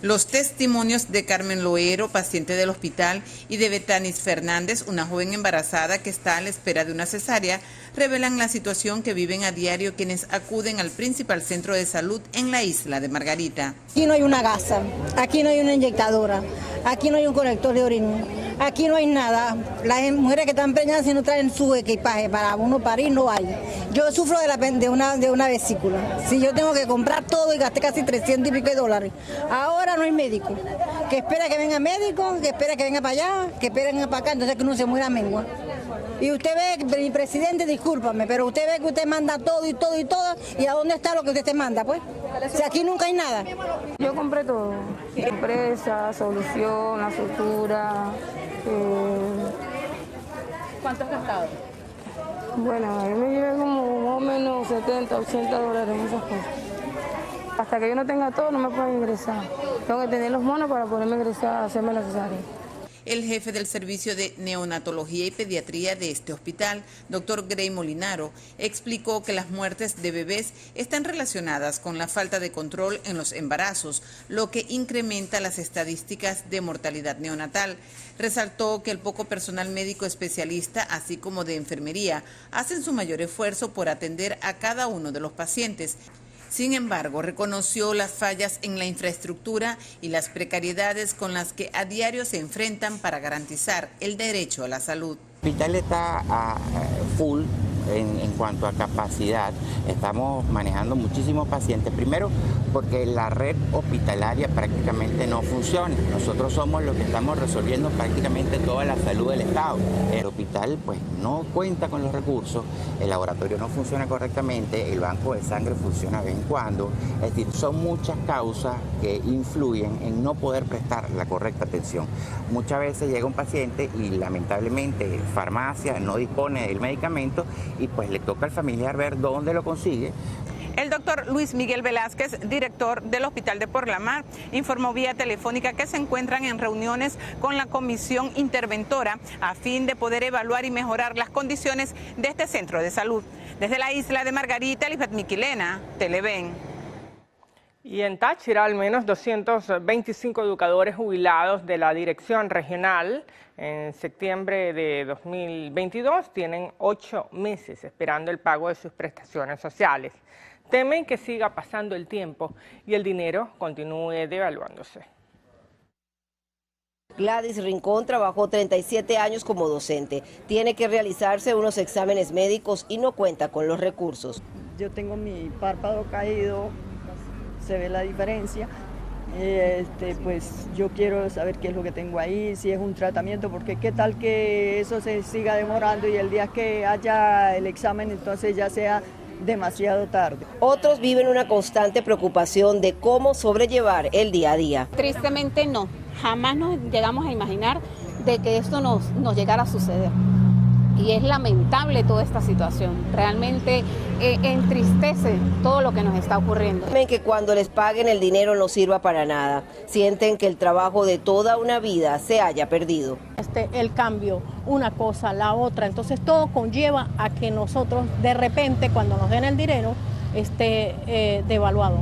Los testimonios de Carmen Loero, paciente del hospital, y de Betanis Fernández, una joven embarazada que está a la espera de una cesárea, revelan la situación que viven a diario quienes acuden al principal centro de salud en la isla de Margarita. Aquí no hay una gasa, aquí no hay una inyectadora, aquí no hay un colector de orina. Aquí no hay nada. Las mujeres que están preñadas si no traen su equipaje para uno parir no hay. Yo sufro de una vesícula. Si yo tengo que comprar todo y gasté casi 300 y pico de dólares. Ahora no hay médico. Que espera que venga médico, que espera que venga para allá, que espera que venga para acá, entonces que uno se muera mengua. Y usted ve, mi presidente, discúlpame, pero usted ve que usted manda todo y todo y todo, ¿y a dónde está lo que usted te manda, pues? Si aquí nunca hay nada. Yo compré todo, empresa, solución, la sutura. ¿Cuánto has gastado? Bueno, yo me llevé como más o menos 70, 80 dólares en esas cosas. Hasta que yo no tenga todo no me puedo ingresar. Tengo que tener los monos para poderme ingresar a hacerme la cesárea. El jefe del servicio de neonatología y pediatría de este hospital, doctor Grey Molinaro, explicó que las muertes de bebés están relacionadas con la falta de control en los embarazos, lo que incrementa las estadísticas de mortalidad neonatal. Resaltó que el poco personal médico especialista, así como de enfermería, hacen su mayor esfuerzo por atender a cada uno de los pacientes. Sin embargo, reconoció las fallas en la infraestructura y las precariedades con las que a diario se enfrentan para garantizar el derecho a la salud. El hospital está full en cuanto a capacidad. Estamos manejando muchísimos pacientes. Primero, porque la red hospitalaria prácticamente no funciona. Nosotros somos los que estamos resolviendo prácticamente toda la salud del Estado. El hospital pues no cuenta con los recursos, el laboratorio no funciona correctamente, el banco de sangre funciona de vez en cuando. Es decir, son muchas causas que influyen en no poder prestar la correcta atención. Muchas veces llega un paciente y lamentablemente farmacia no dispone del medicamento y pues le toca al familiar ver dónde lo consigue. El doctor Luis Miguel Velázquez, director del Hospital de Porlamar, informó vía telefónica que se encuentran en reuniones con la comisión interventora a fin de poder evaluar y mejorar las condiciones de este centro de salud. Desde la isla de Margarita, Lisbeth Miquilena, Televen. Y en Táchira, al menos 225 educadores jubilados de la Dirección Regional en septiembre de 2022 tienen 8 meses esperando el pago de sus prestaciones sociales. Temen que siga pasando el tiempo y el dinero continúe devaluándose. Gladys Rincón trabajó 37 años como docente. Tiene que realizarse unos exámenes médicos y no cuenta con los recursos. Yo tengo mi párpado caído, se ve la diferencia. Pues yo quiero saber qué es lo que tengo ahí, si es un tratamiento, porque qué tal que eso se siga demorando y el día que haya el examen entonces ya sea demasiado tarde. Otros viven una constante preocupación de cómo sobrellevar el día a día. Tristemente no, jamás nos llegamos a imaginar de que esto nos llegara a suceder. Y es lamentable toda esta situación, realmente entristece todo lo que nos está ocurriendo. Temen que cuando les paguen el dinero no sirva para nada, sienten que el trabajo de toda una vida se haya perdido. El cambio, una cosa, la otra, entonces todo conlleva a que nosotros de repente cuando nos den el dinero esté devaluado.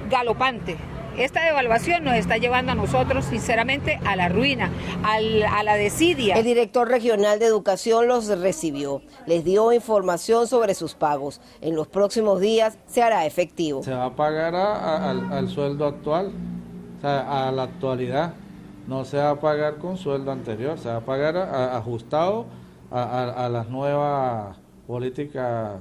Galopante. Esta devaluación nos está llevando a nosotros, sinceramente, a la ruina, a la desidia. El director regional de educación los recibió, les dio información sobre sus pagos. En los próximos días se hará efectivo. Se va a pagar al sueldo actual, o sea, a la actualidad. No se va a pagar con sueldo anterior, se va a pagar ajustado a las nuevas políticas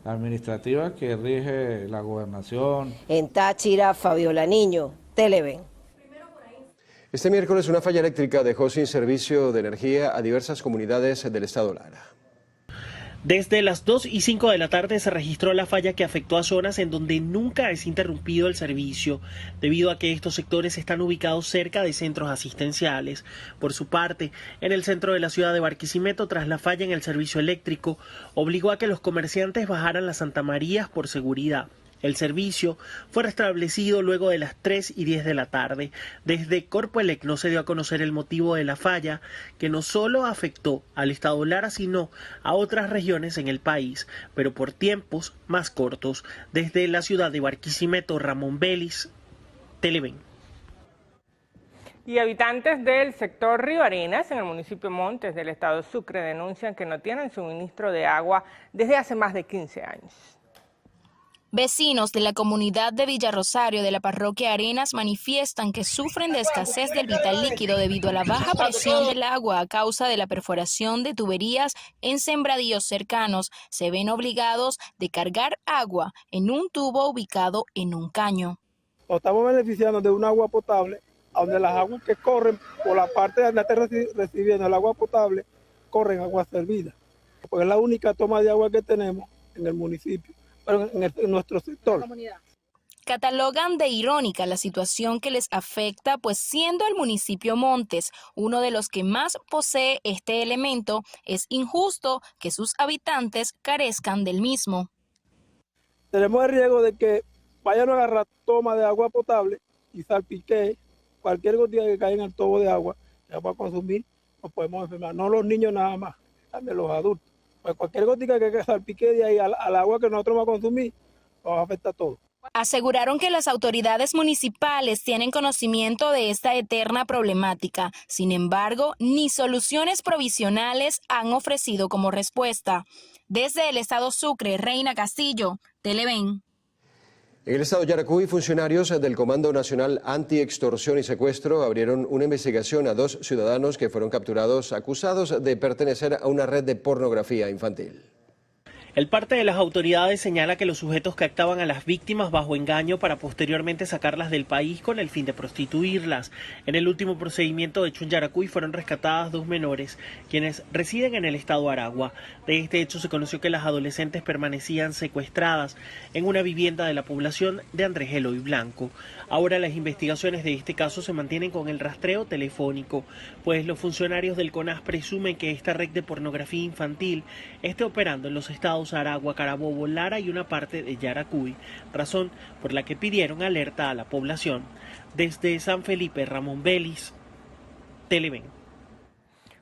administrativas que rige la gobernación. En Táchira, Fabiola Niño, Televen. Este miércoles una falla eléctrica dejó sin servicio de energía a diversas comunidades del estado Lara. Desde las 2:05 de la tarde se registró la falla que afectó a zonas en donde nunca es interrumpido el servicio, debido a que estos sectores están ubicados cerca de centros asistenciales. Por su parte, en el centro de la ciudad de Barquisimeto, tras la falla en el servicio eléctrico, obligó a que los comerciantes bajaran las Santa Marías por seguridad. El servicio fue restablecido luego de las 3:10 de la tarde. Desde Corpoelec no se dio a conocer el motivo de la falla, que no solo afectó al estado Lara, sino a otras regiones en el país, pero por tiempos más cortos. Desde la ciudad de Barquisimeto, Ramón Vélez, Televen. Y habitantes del sector Río Arenas, en el municipio Montes del estado Sucre, denuncian que no tienen suministro de agua desde hace más de 15 años. Vecinos de la comunidad de Villarrosario de la parroquia Arenas manifiestan que sufren de escasez del vital líquido debido a la baja presión del agua a causa de la perforación de tuberías en sembradíos cercanos. Se ven obligados de cargar agua en un tubo ubicado en un caño. Nos estamos beneficiando de un agua potable, donde las aguas que corren por la parte de donde está recibiendo el agua potable, corren agua servida. Porque es la única toma de agua que tenemos en el municipio. Pero en nuestro sector. Catalogan de irónica la situación que les afecta, pues siendo el municipio Montes uno de los que más posee este elemento, es injusto que sus habitantes carezcan del mismo. Tenemos el riesgo de que vayan a agarrar toma de agua potable y salpique cualquier gotita que caiga en el tubo de agua, que va a consumir, nos podemos enfermar. No los niños nada más, también los adultos. Pues cualquier gotita que salpique de ahí al agua que nosotros vamos a consumir, nos afecta a todos. Aseguraron que las autoridades municipales tienen conocimiento de esta eterna problemática. Sin embargo, ni soluciones provisionales han ofrecido como respuesta. Desde el estado Sucre, Reina Castillo, Televen. En el estado Yaracuy, funcionarios del Comando Nacional Anti-Extorsión y Secuestro abrieron una investigación a 2 ciudadanos que fueron capturados acusados de pertenecer a una red de pornografía infantil. El parte de las autoridades señala que los sujetos captaban a las víctimas bajo engaño para posteriormente sacarlas del país con el fin de prostituirlas. En el último procedimiento hecho en Yaracuy fueron rescatadas 2 menores, quienes residen en el estado Aragua. De este hecho se conoció que las adolescentes permanecían secuestradas en una vivienda de la población de Andrés Eloy Blanco. Ahora las investigaciones de este caso se mantienen con el rastreo telefónico, pues los funcionarios del CONAS presumen que esta red de pornografía infantil esté operando en los estados Aragua, Carabobo, Lara y una parte de Yaracuy, razón por la que pidieron alerta a la población. Desde San Felipe, Ramón Vélez, Televen.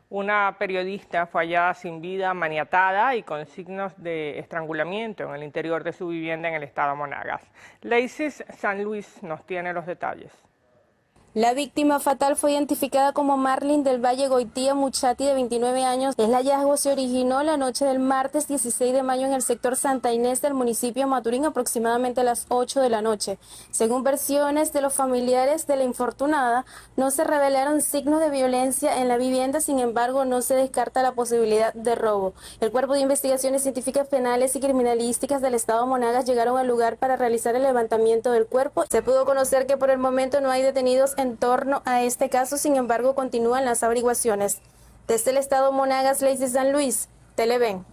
Una periodista fue hallada sin vida, maniatada y con signos de estrangulamiento en el interior de su vivienda en el estado Monagas. Leisis San Luis nos tiene los detalles. La víctima fatal fue identificada como Marlene del Valle Goitía Muchati, de 29 años. El hallazgo se originó la noche del martes 16 de mayo en el sector Santa Inés del municipio Maturín, aproximadamente a las 8 de la noche. Según versiones de los familiares de la infortunada, no se revelaron signos de violencia en la vivienda, sin embargo, no se descarta la posibilidad de robo. El Cuerpo de Investigaciones Científicas Penales y Criminalísticas del estado Monagas llegaron al lugar para realizar el levantamiento del cuerpo. Se pudo conocer que por el momento no hay detenidos en torno a este caso, sin embargo continúan las averiguaciones. Desde el estado Monagas, Leicy San Luis, Televen.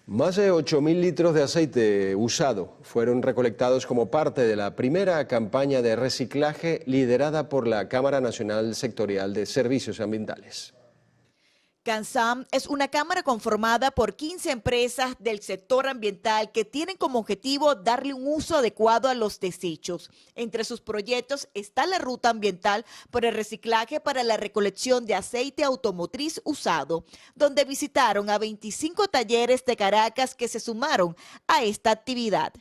Más de 8.000 litros de aceite usado fueron recolectados como parte de la primera campaña de reciclaje liderada por la Cámara Nacional Sectorial de Servicios Ambientales. CANSAM es una cámara conformada por 15 empresas del sector ambiental que tienen como objetivo darle un uso adecuado a los desechos. Entre sus proyectos está la ruta ambiental por el reciclaje para la recolección de aceite automotriz usado, donde visitaron a 25 talleres de Caracas que se sumaron a esta actividad.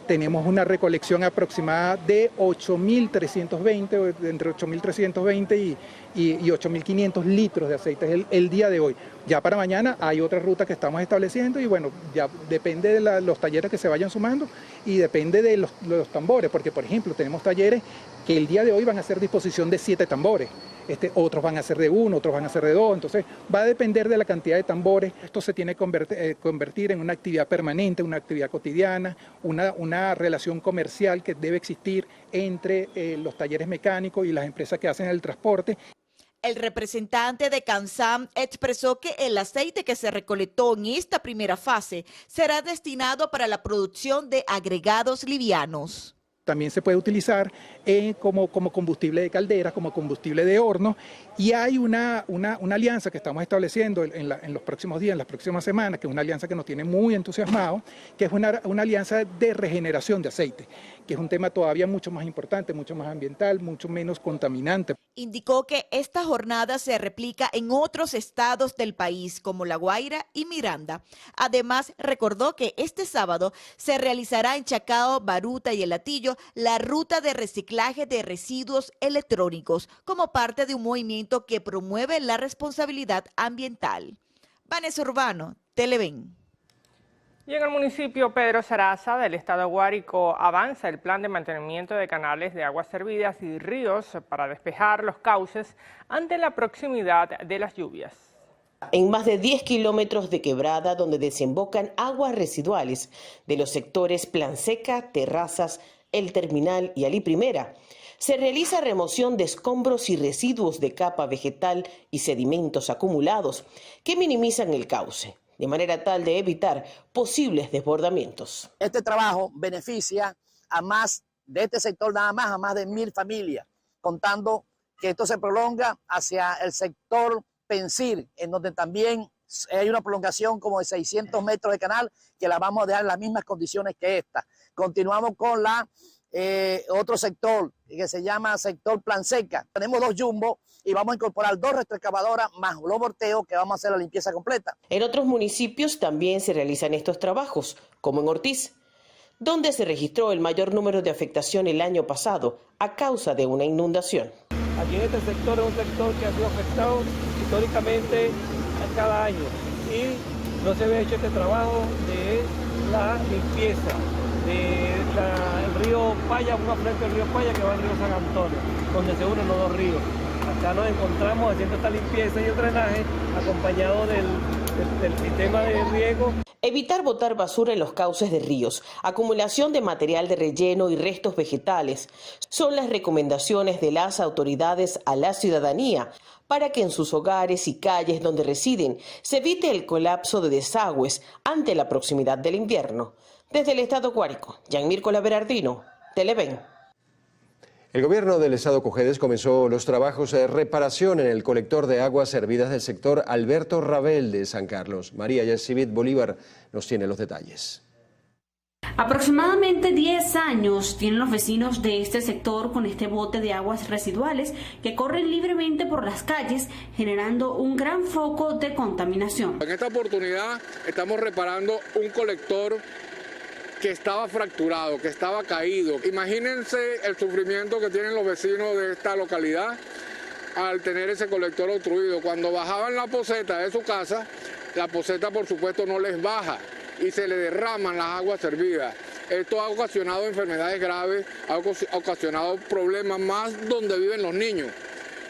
Tenemos una recolección aproximada de 8.320, entre 8.320 y 8.500 litros de aceite el día de hoy. Ya para mañana hay otra ruta que estamos estableciendo y bueno, ya depende de los talleres que se vayan sumando y depende de los tambores, porque por ejemplo tenemos talleres que el día de hoy van a hacer disposición de 7 tambores. Otros van a ser de 1, otros van a ser de 2, entonces va a depender de la cantidad de tambores. Esto se tiene que convertir en una actividad permanente, una actividad cotidiana, una relación comercial que debe existir entre los talleres mecánicos y las empresas que hacen el transporte. El representante de CANSAM expresó que el aceite que se recolectó en esta primera fase será destinado para la producción de agregados livianos. También se puede utilizar como combustible de calderas, como combustible de horno, y hay una alianza que estamos estableciendo en los próximos días, en las próximas semanas, que es una alianza que nos tiene muy entusiasmados, que es una alianza de regeneración de aceite, que es un tema todavía mucho más importante, mucho más ambiental, mucho menos contaminante. Indicó que esta jornada se replica en otros estados del país, como La Guaira y Miranda. Además, recordó que este sábado se realizará en Chacao, Baruta y El Hatillo la ruta de reciclaje de residuos electrónicos como parte de un movimiento que promueve la responsabilidad ambiental. Vanessa Urbano, Televen. Y en el municipio Pedro Saraza del estado Guárico avanza el plan de mantenimiento de canales de aguas servidas y ríos para despejar los cauces ante la proximidad de las lluvias. En más de 10 kilómetros de quebrada donde desembocan aguas residuales de los sectores Plan Seca, Terrazas, El Terminal y Alí Primera, se realiza remoción de escombros y residuos de capa vegetal y sedimentos acumulados que minimizan el cauce, de manera tal de evitar posibles desbordamientos. Este trabajo beneficia a más de este sector, nada más a más de 1000 familias, contando que esto se prolonga hacia el sector Pensir, en donde también hay una prolongación como de 600 metros de canal, que la vamos a dejar en las mismas condiciones que esta. Continuamos con otro sector que se llama sector Plan Seca. Tenemos 2 jumbos y vamos a incorporar 2 retroexcavadoras más los volteos que vamos a hacer la limpieza completa. En otros municipios también se realizan estos trabajos, como en Ortiz, donde se registró el mayor número de afectación el año pasado a causa de una inundación. Aquí en este sector es un sector que ha sido afectado históricamente cada año y no se había hecho este trabajo de la limpieza del río Paya, un afluente del río Paya que va al río San Antonio, donde se unen los 2 ríos. Acá nos encontramos haciendo esta limpieza y el drenaje acompañado del sistema de riego. Evitar botar basura en los cauces de ríos, acumulación de material de relleno y restos vegetales son las recomendaciones de las autoridades a la ciudadanía para que en sus hogares y calles donde residen se evite el colapso de desagües ante la proximidad del invierno. Desde el estado Guárico, Gianmirko Berardino, Televen. El gobierno del estado Cojedes comenzó los trabajos de reparación en el colector de aguas servidas del sector Alberto Rabel de San Carlos. María Yacivit Bolívar nos tiene los detalles. Aproximadamente 10 años tienen los vecinos de este sector con este bote de aguas residuales que corren libremente por las calles, generando un gran foco de contaminación. En esta oportunidad estamos reparando un colector que estaba fracturado, que estaba caído. Imagínense el sufrimiento que tienen los vecinos de esta localidad al tener ese colector obstruido. Cuando bajaban la poceta de su casa, la poceta por supuesto no les baja y se le derraman las aguas servidas. Esto ha ocasionado enfermedades graves, ha ocasionado problemas más donde viven los niños.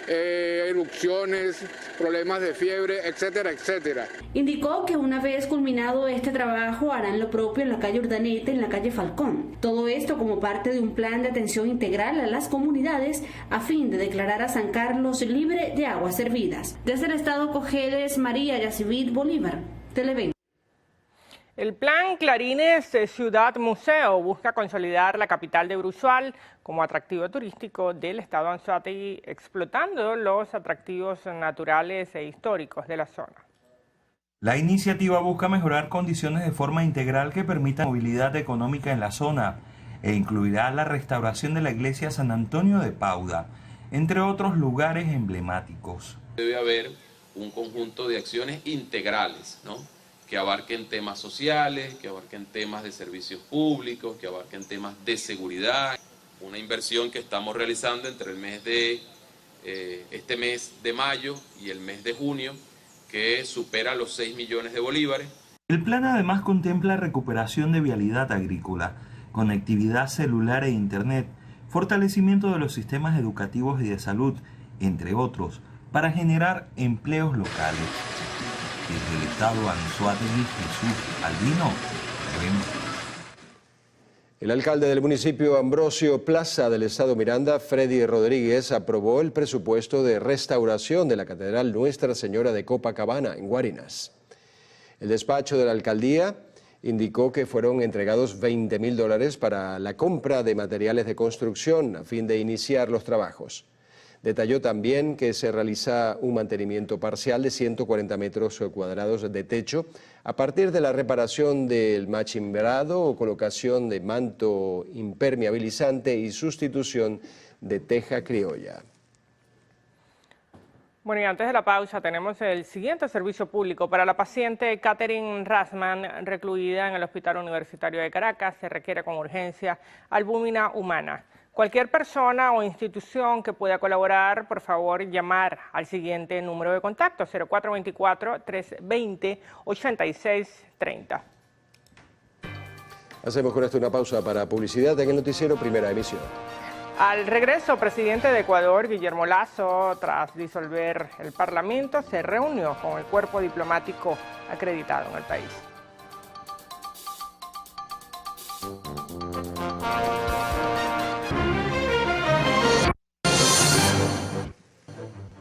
Erupciones, problemas de fiebre, etcétera, etcétera. Indicó que una vez culminado este trabajo harán lo propio en la calle Urdaneta y en la calle Falcón. Todo esto como parte de un plan de atención integral a las comunidades a fin de declarar a San Carlos libre de aguas servidas. Desde el estado Cojedes, María Yacivit Bolívar, Televen. El plan Clarines Ciudad Museo busca consolidar la capital de Bruzual como atractivo turístico del estado Anzoátegui, explotando los atractivos naturales e históricos de la zona. La iniciativa busca mejorar condiciones de forma integral que permitan movilidad económica en la zona e incluirá la restauración de la iglesia San Antonio de Pauda, entre otros lugares emblemáticos. Debe haber un conjunto de acciones integrales, ¿no?, que abarquen temas sociales, que abarquen temas de servicios públicos, que abarquen temas de seguridad. Una inversión que estamos realizando entre el mes de este mes de mayo y el mes de junio, que supera los 6 millones de bolívares. El plan además contempla recuperación de vialidad agrícola, conectividad celular e internet, fortalecimiento de los sistemas educativos y de salud, entre otros, para generar empleos locales. Desde el estado Anzoátegui, Jesús Albino, El alcalde del municipio Ambrosio Plaza del estado Miranda, Freddy Rodríguez, aprobó el presupuesto de restauración de la Catedral Nuestra Señora de Copacabana en Guarinas. El despacho de la alcaldía indicó que fueron entregados $20.000 para la compra de materiales de construcción a fin de iniciar los trabajos. Detalló también que se realiza un mantenimiento parcial de 140 metros cuadrados de techo a partir de la reparación del machimbrado o colocación de manto impermeabilizante y sustitución de teja criolla. Bueno, y antes de la pausa tenemos el siguiente servicio público. Para la paciente Catherine Rasman, recluida en el Hospital Universitario de Caracas, se requiere con urgencia albúmina humana. Cualquier persona o institución que pueda colaborar, por favor, llamar al siguiente número de contacto, 0424-320-8630. Hacemos con esto una pausa para publicidad en el noticiero Primera Emisión. Al regreso, presidente de Ecuador, Guillermo Lasso, tras disolver el Parlamento, se reunió con el cuerpo diplomático acreditado en el país.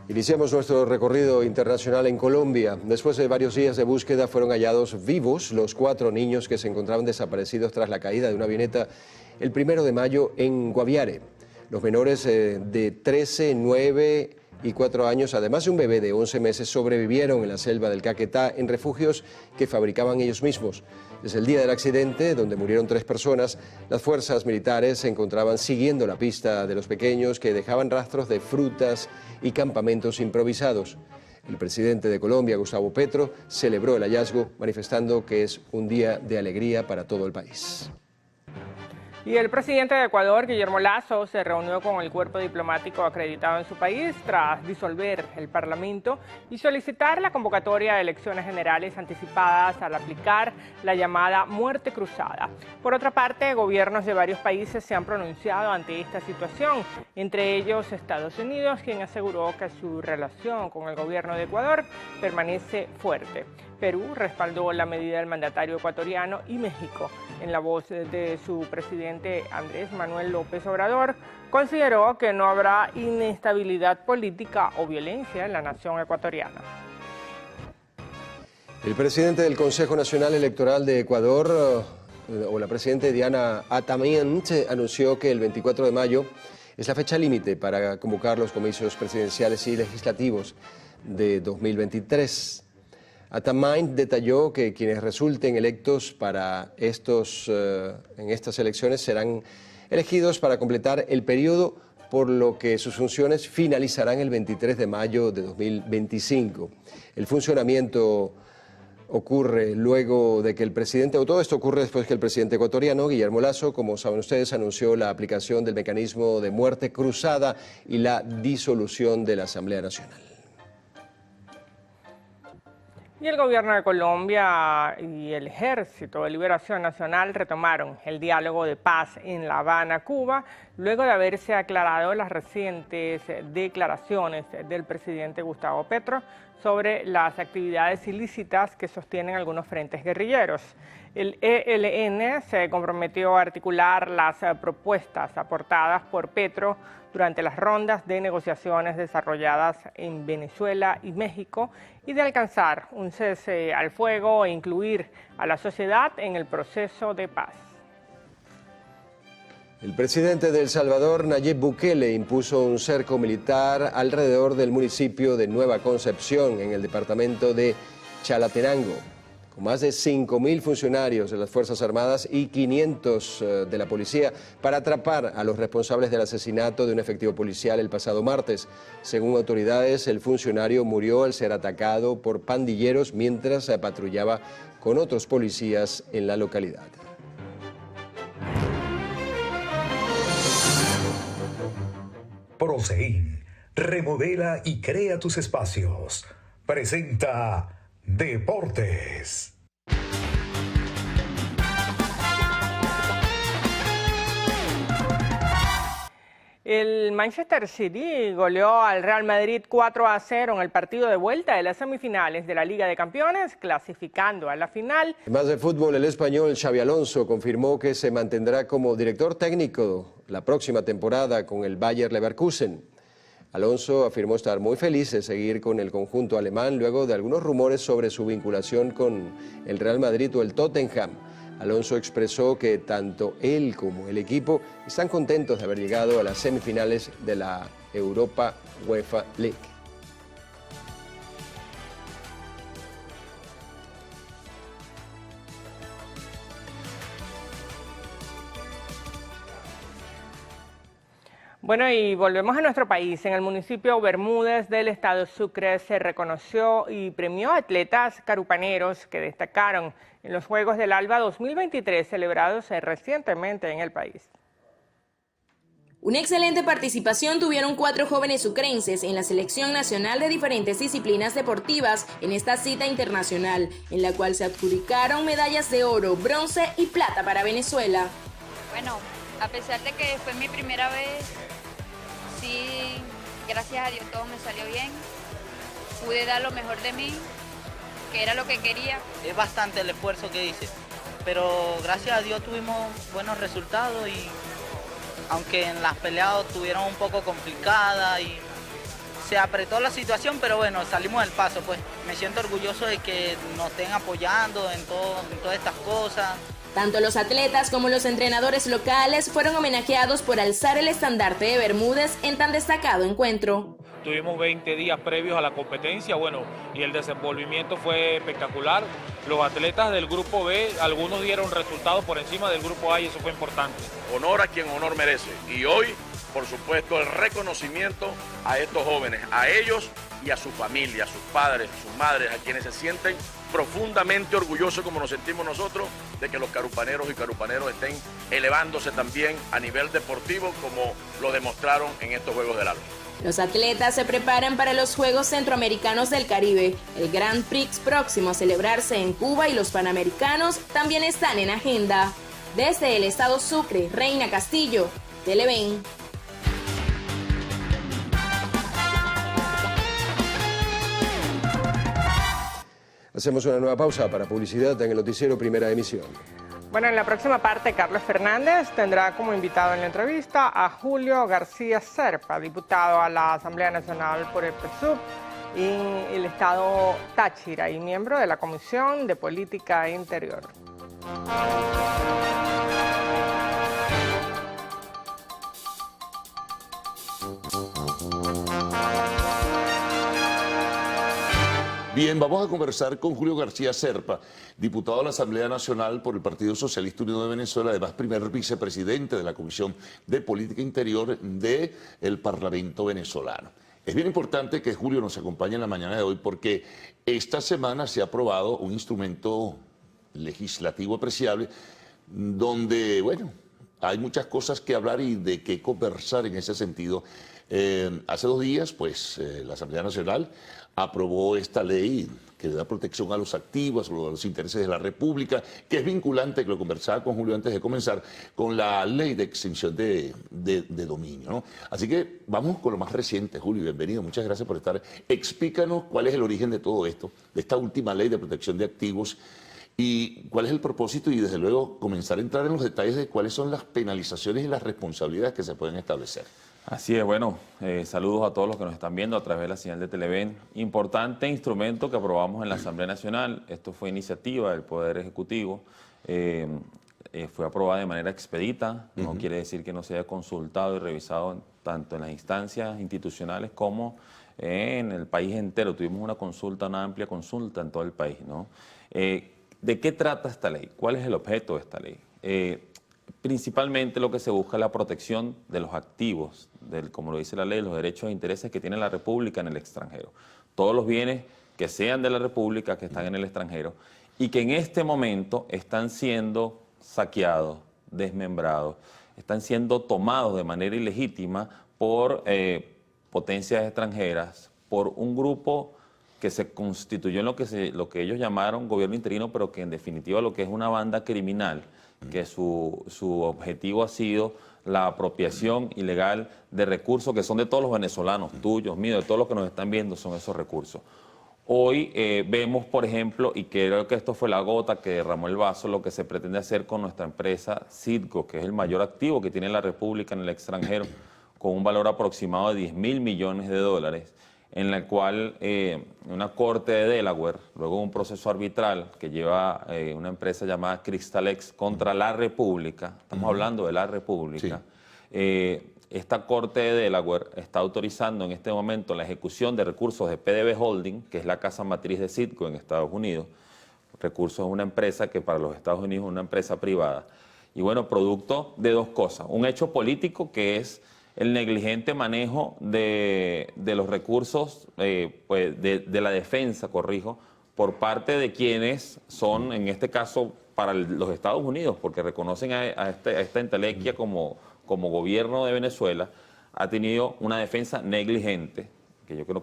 Iniciamos nuestro recorrido internacional en Colombia. Después de varios días de búsqueda fueron hallados vivos los 4 niños que se encontraban desaparecidos tras la caída de una avioneta el 1 de mayo en Guaviare. Los menores de 13, 9 y 4 años, además de un bebé de 11 meses, sobrevivieron en la selva del Caquetá en refugios que fabricaban ellos mismos. Desde el día del accidente, donde murieron 3 personas, las fuerzas militares se encontraban siguiendo la pista de los pequeños que dejaban rastros de frutas y campamentos improvisados. El presidente de Colombia, Gustavo Petro, celebró el hallazgo, manifestando que es un día de alegría para todo el país. Y el presidente de Ecuador, Guillermo Lasso, se reunió con el cuerpo diplomático acreditado en su país tras disolver el Parlamento y solicitar la convocatoria de elecciones generales anticipadas al aplicar la llamada muerte cruzada. Por otra parte, gobiernos de varios países se han pronunciado ante esta situación, entre ellos Estados Unidos, quien aseguró que su relación con el gobierno de Ecuador permanece fuerte. Perú respaldó la medida del mandatario ecuatoriano y México, en la voz de su presidente Andrés Manuel López Obrador, consideró que no habrá inestabilidad política o violencia en la nación ecuatoriana. El presidente del Consejo Nacional Electoral de Ecuador, o la presidenta Diana Atamiant, anunció que el 24 de mayo es la fecha límite para convocar los comicios presidenciales y legislativos de 2023. Atamiant detalló que quienes resulten electos para en estas elecciones serán elegidos para completar el periodo, por lo que sus funciones finalizarán el 23 de mayo de 2025. El funcionamiento ocurre luego de que el presidente, o todo esto ocurre después que el presidente ecuatoriano, Guillermo Lasso, como saben ustedes, anunció la aplicación del mecanismo de muerte cruzada y la disolución de la Asamblea Nacional. Y el gobierno de Colombia y el Ejército de Liberación Nacional retomaron el diálogo de paz en La Habana, Cuba, luego de haberse aclarado las recientes declaraciones del presidente Gustavo Petro sobre las actividades ilícitas que sostienen algunos frentes guerrilleros. El ELN se comprometió a articular las propuestas aportadas por Petro durante las rondas de negociaciones desarrolladas en Venezuela y México y de alcanzar un cese al fuego e incluir a la sociedad en el proceso de paz. El presidente de El Salvador, Nayib Bukele, impuso un cerco militar alrededor del municipio de Nueva Concepción, en el departamento de Chalatenango, con más de 5.000 funcionarios de las Fuerzas Armadas y 500 de la policía para atrapar a los responsables del asesinato de un efectivo policial el pasado martes. Según autoridades, el funcionario murió al ser atacado por pandilleros mientras patrullaba con otros policías en la localidad. Prosein, remodela y crea tus espacios. Presenta Deportes. El Manchester City goleó al Real Madrid 4-0 en el partido de vuelta de las semifinales de la Liga de Campeones, clasificando a la final. Además de fútbol, el español Xabi Alonso confirmó que se mantendrá como director técnico la próxima temporada con el Bayer Leverkusen. Alonso afirmó estar muy feliz de seguir con el conjunto alemán luego de algunos rumores sobre su vinculación con el Real Madrid o el Tottenham. Alonso expresó que tanto él como el equipo están contentos de haber llegado a las semifinales de la Europa UEFA League. Bueno, y volvemos a nuestro país. En el municipio Bermúdez del estado Sucre se reconoció y premió a atletas carupaneros que destacaron en los Juegos del Alba 2023 celebrados recientemente en el país. Una excelente participación tuvieron 4 jóvenes sucrenses en la selección nacional de diferentes disciplinas deportivas en esta cita internacional, en la cual se adjudicaron medallas de oro, bronce y plata para Venezuela. Bueno, a pesar de que fue mi primera vez, sí, gracias a Dios todo me salió bien. Pude dar lo mejor de mí, que era lo que quería. Es bastante el esfuerzo que hice, pero gracias a Dios tuvimos buenos resultados y aunque en las peleas estuvieron un poco complicadas y se apretó la situación, pero bueno, salimos del paso, pues. Me siento orgulloso de que nos estén apoyando en todas estas cosas. Tanto los atletas como los entrenadores locales fueron homenajeados por alzar el estandarte de Bermúdez en tan destacado encuentro. Tuvimos 20 días previos a la competencia, bueno, y el desenvolvimiento fue espectacular. Los atletas del grupo B, algunos dieron resultados por encima del grupo A y eso fue importante. Honor a quien honor merece. Y hoy, por supuesto, el reconocimiento a estos jóvenes, a ellos y a su familia, a sus padres, a sus madres, a quienes se sienten profundamente orgullosos como nos sentimos nosotros de que los carupaneros y carupaneros estén elevándose también a nivel deportivo como lo demostraron en estos Juegos del Alba. Los atletas se preparan para los Juegos Centroamericanos del Caribe, el Grand Prix próximo a celebrarse en Cuba y los Panamericanos también están en agenda. Desde el estado Sucre, Reina Castillo, Televen. Hacemos una nueva pausa para publicidad en el noticiero Primera Emisión. Bueno, en la próxima parte, Carlos Fernández tendrá como invitado en la entrevista a Julio García Serpa, diputado a la Asamblea Nacional por el PSUV y el estado Táchira y miembro de la Comisión de Política Interior. Bien, vamos a conversar con Julio García Serpa, diputado a la Asamblea Nacional por el Partido Socialista Unido de Venezuela, además primer vicepresidente de la Comisión de Política Interior del Parlamento venezolano. Es bien importante que Julio nos acompañe en la mañana de hoy porque esta semana se ha aprobado un instrumento legislativo apreciable donde, bueno, hay muchas cosas que hablar y de qué conversar en ese sentido. Hace 2 días, pues, la Asamblea Nacional aprobó esta ley que le da protección a los activos, a los intereses de la República, que es vinculante, que lo conversaba con Julio antes de comenzar, con la ley de extinción de dominio, ¿no? Así que vamos con lo más reciente, Julio, bienvenido, muchas gracias por estar. Explícanos cuál es el origen de todo esto, de esta última ley de protección de activos, y cuál es el propósito y desde luego comenzar a entrar en los detalles de cuáles son las penalizaciones y las responsabilidades que se pueden establecer. Así es, bueno, saludos a todos los que nos están viendo a través de la señal de Televen. Importante instrumento que aprobamos en la Asamblea Nacional. Esto fue iniciativa del Poder Ejecutivo. Fue aprobada de manera expedita. No quiere decir que no se haya consultado y revisado tanto en las instancias institucionales como en el país entero. Tuvimos una consulta, una amplia consulta en todo el país, ¿no? ¿De qué trata esta ley? ¿Cuál es el objeto de esta ley? Principalmente lo que se busca es la protección de los activos, como lo dice la ley, los derechos e intereses que tiene la República en el extranjero. Todos los bienes que sean de la República, que están en el extranjero, y que en este momento están siendo saqueados, desmembrados, están siendo tomados de manera ilegítima por potencias extranjeras, por un grupo que se constituyó en lo que ellos llamaron gobierno interino, pero que en definitiva lo que es una banda criminal, que su objetivo ha sido la apropiación ilegal de recursos que son de todos los venezolanos, tuyos, míos, de todos los que nos están viendo, son esos recursos. Hoy vemos, por ejemplo, y creo que esto fue la gota que derramó el vaso, lo que se pretende hacer con nuestra empresa Citgo, que es el mayor activo que tiene la República en el extranjero, con un valor aproximado de 10.000 millones de dólares, en la cual una corte de Delaware, luego un proceso arbitral que lleva una empresa llamada Cristalex contra la República, estamos hablando de la República, esta corte de Delaware está autorizando en este momento la ejecución de recursos de PDB Holding, que es la casa matriz de Citgo en Estados Unidos. Recursos es una empresa que para los Estados Unidos es una empresa privada. Y bueno, producto de 2 cosas, un hecho político que es el negligente manejo de los recursos pues de la defensa, corrijo, por parte de quienes son, en este caso, para los Estados Unidos, porque reconocen a esta entelequia como como gobierno de Venezuela, ha tenido una defensa negligente, que yo creo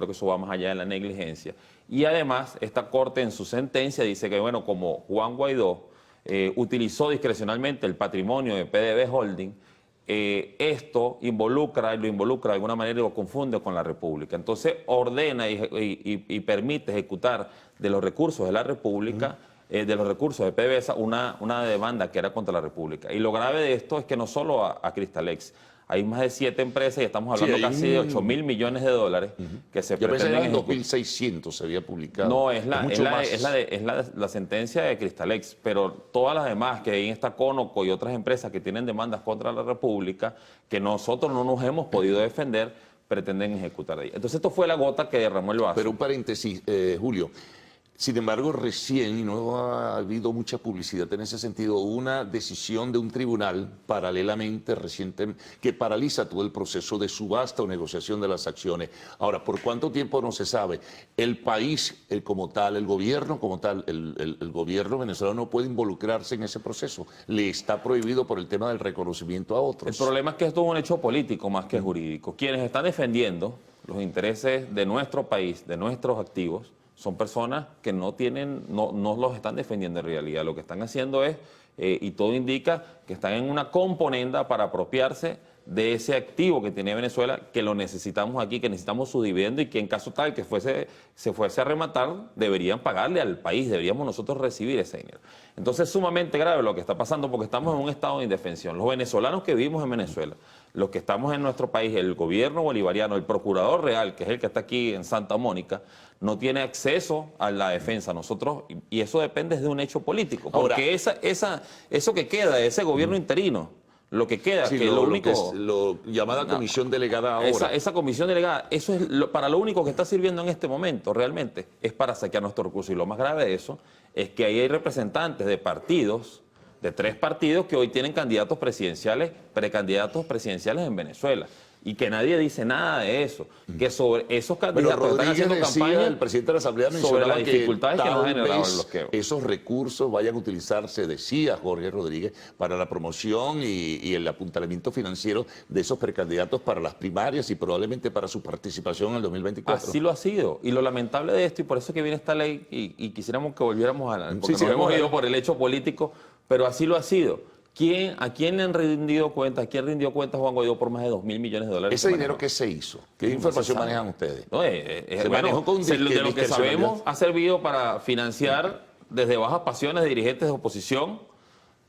que eso va más allá de la negligencia. Y además, esta Corte en su sentencia dice que, bueno, como Juan Guaidó utilizó discrecionalmente el patrimonio de PDVSA Holding, esto lo involucra de alguna manera y lo confunde con la República. Entonces ordena y permite ejecutar de los recursos de la República, de los recursos de PDVSA, una demanda que era contra la República. Y lo grave de esto es que no solo a Cristalex, hay más de 7 empresas y estamos hablando casi de 8.000 millones de dólares que se pretenden ejecutar. 2.600 se había publicado. No, es la sentencia de Cristalex, pero todas las demás que hay en esta Conoco y otras empresas que tienen demandas contra la República, que nosotros no nos hemos podido defender, pretenden ejecutar ahí. Entonces esto fue la gota que derramó el vaso. Pero un paréntesis, Julio. Sin embargo, recién, y no ha habido mucha publicidad en ese sentido, una decisión de un tribunal paralelamente reciente que paraliza todo el proceso de subasta o negociación de las acciones. Ahora, ¿por cuánto tiempo no se sabe? El país como tal, el gobierno como tal, el gobierno venezolano no puede involucrarse en ese proceso. Le está prohibido por el tema del reconocimiento a otros. El problema es que esto es un hecho político más que jurídico. Quienes están defendiendo los intereses de nuestro país, de nuestros activos, son personas que no los están defendiendo en realidad. Lo que están haciendo es, y todo indica, que están en una componenda para apropiarse de ese activo que tiene Venezuela, que lo necesitamos aquí, que necesitamos su dividendo y que en caso tal que se fuese a rematar, deberían pagarle al país, deberíamos nosotros recibir ese dinero. Entonces es sumamente grave lo que está pasando porque estamos en un estado de indefensión. Los venezolanos que vivimos en Venezuela, los que estamos en nuestro país, el gobierno bolivariano, el procurador real, que es el que está aquí en Santa Mónica, no tiene acceso a la defensa. Nosotros, y eso depende de un hecho político, porque eso que queda de ese gobierno interino, lo que queda, sí, que lo único... llamada comisión delegada ahora. Esa comisión delegada, eso es para lo único que está sirviendo en este momento, realmente, es para saquear nuestros recursos. Y lo más grave de eso es que ahí hay representantes de partidos, de 3 partidos que hoy tienen candidatos presidenciales, precandidatos presidenciales en Venezuela. Y que nadie dice nada de eso. Que sobre esos candidatos están haciendo campaña, el presidente de la Asamblea sobre las dificultades que nos ha generado el bloqueo. Esos recursos vayan a utilizarse, decía Jorge Rodríguez, para la promoción y el apuntalamiento financiero de esos precandidatos para las primarias y probablemente para su participación en el 2024. Así lo ha sido. Y lo lamentable de esto, y por eso es que viene esta ley, y quisiéramos que volviéramos a la... Porque nos hemos ido por el hecho político, pero así lo ha sido. ¿A quién le han rendido cuentas? ¿A quién rindió cuentas Juan Guaidó por más de 2.000 millones de dólares? ¿Ese dinero qué se hizo? ¿Qué información manejan ustedes? No, de lo que sabemos, ha servido para financiar desde bajas pasiones de dirigentes de oposición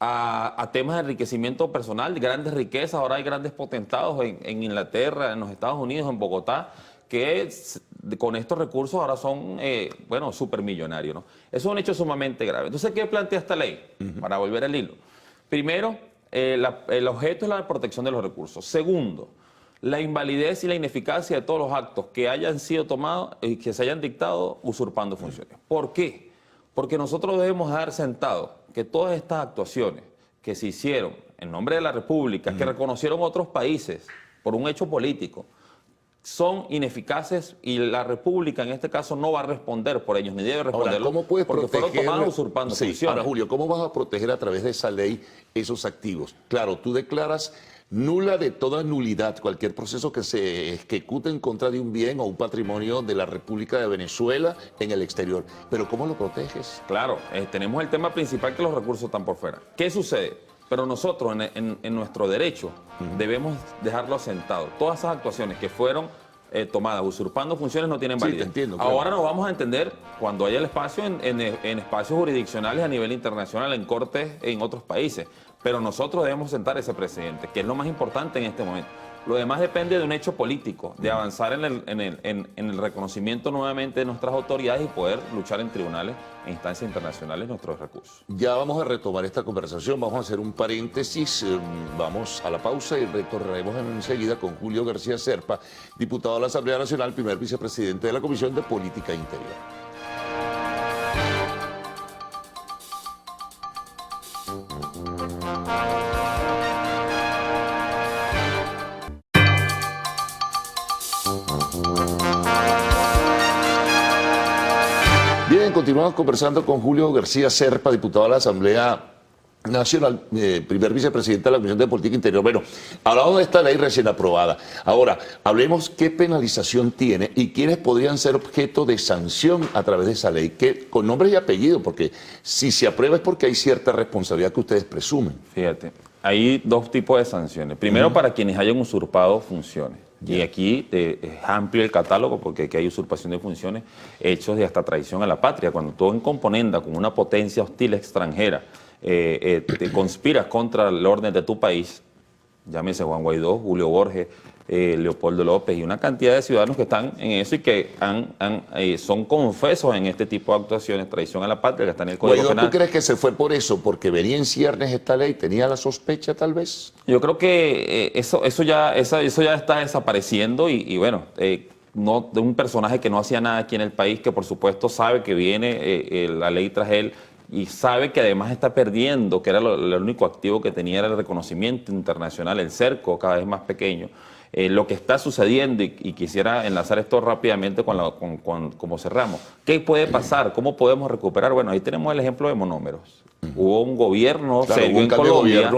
a temas de enriquecimiento personal, de grandes riquezas. Ahora hay grandes potentados en Inglaterra, en los Estados Unidos, en Bogotá, que con estos recursos ahora son, supermillonarios, ¿no? Eso es un hecho sumamente grave. Entonces, ¿qué plantea esta ley? Para volver al hilo. Primero, el objeto es la protección de los recursos. Segundo, la invalidez y la ineficacia de todos los actos que hayan sido tomados y que se hayan dictado usurpando funciones. ¿Por qué? Porque nosotros debemos dar sentado que todas estas actuaciones que se hicieron en nombre de la República, que reconocieron otros países por un hecho político, son ineficaces y la República en este caso no va a responder por ellos, ni debe responderlo. Ahora, ¿cómo puedes porque proteger? fueron tomados usurpando funciones. Ahora, Julio, ¿cómo vas a proteger a través de esa ley esos activos? Claro, tú declaras nula de toda nulidad cualquier proceso que se ejecute en contra de un bien o un patrimonio de la República de Venezuela en el exterior. Pero ¿cómo lo proteges? Claro, tenemos el tema principal que los recursos están por fuera. ¿Qué sucede? Pero nosotros en nuestro derecho debemos dejarlo asentado. Todas esas actuaciones que fueron tomadas usurpando funciones no tienen validez. Sí, te entiendo, claro. Ahora nos vamos a entender cuando haya el espacio en espacios jurisdiccionales a nivel internacional, en cortes en otros países. Pero nosotros debemos sentar ese precedente, que es lo más importante en este momento. Lo demás depende de un hecho político, de avanzar en el reconocimiento nuevamente de nuestras autoridades y poder luchar en tribunales e instancias internacionales nuestros recursos. Ya vamos a retomar esta conversación, vamos a hacer un paréntesis, vamos a la pausa y retornaremos enseguida con Julio García Serpa, diputado de la Asamblea Nacional, primer vicepresidente de la Comisión de Política Interior. Bien, continuamos conversando con Julio García Serpa, diputado de la Asamblea Nacional, primer vicepresidente de la Comisión de Política Interior. Bueno, hablamos de esta ley recién aprobada. Ahora, hablemos qué penalización tiene y quiénes podrían ser objeto de sanción a través de esa ley, con nombres y apellidos, porque si se aprueba es porque hay cierta responsabilidad que ustedes presumen. Fíjate, hay dos tipos de sanciones. Primero, para quienes hayan usurpado funciones. Y aquí es amplio el catálogo porque aquí hay usurpación de funciones, hechos de hasta traición a la patria. Cuando tú en componenda con una potencia hostil extranjera te conspiras contra el orden de tu país, llámese Juan Guaidó, Julio Borges, Leopoldo López y una cantidad de ciudadanos que están en eso y que son confesos en este tipo de actuaciones, traición a la patria, que está en el Código Guaidó, Penal. ¿tú crees que se fue por eso? ¿Porque venía en ciernes esta ley? ¿Tenía la sospecha tal vez? Yo creo que eso ya está desapareciendo y bueno, no, de un personaje que no hacía nada aquí en el país, que por supuesto sabe que viene la ley tras él, y sabe que además está perdiendo, que era el único activo que tenía era el reconocimiento internacional, el cerco cada vez más pequeño. Lo que está sucediendo, y quisiera enlazar esto rápidamente con como cerramos. ¿Qué puede pasar? ¿Cómo podemos recuperar? Bueno, ahí tenemos el ejemplo de monómeros. Hubo un gobierno serio en Colombia,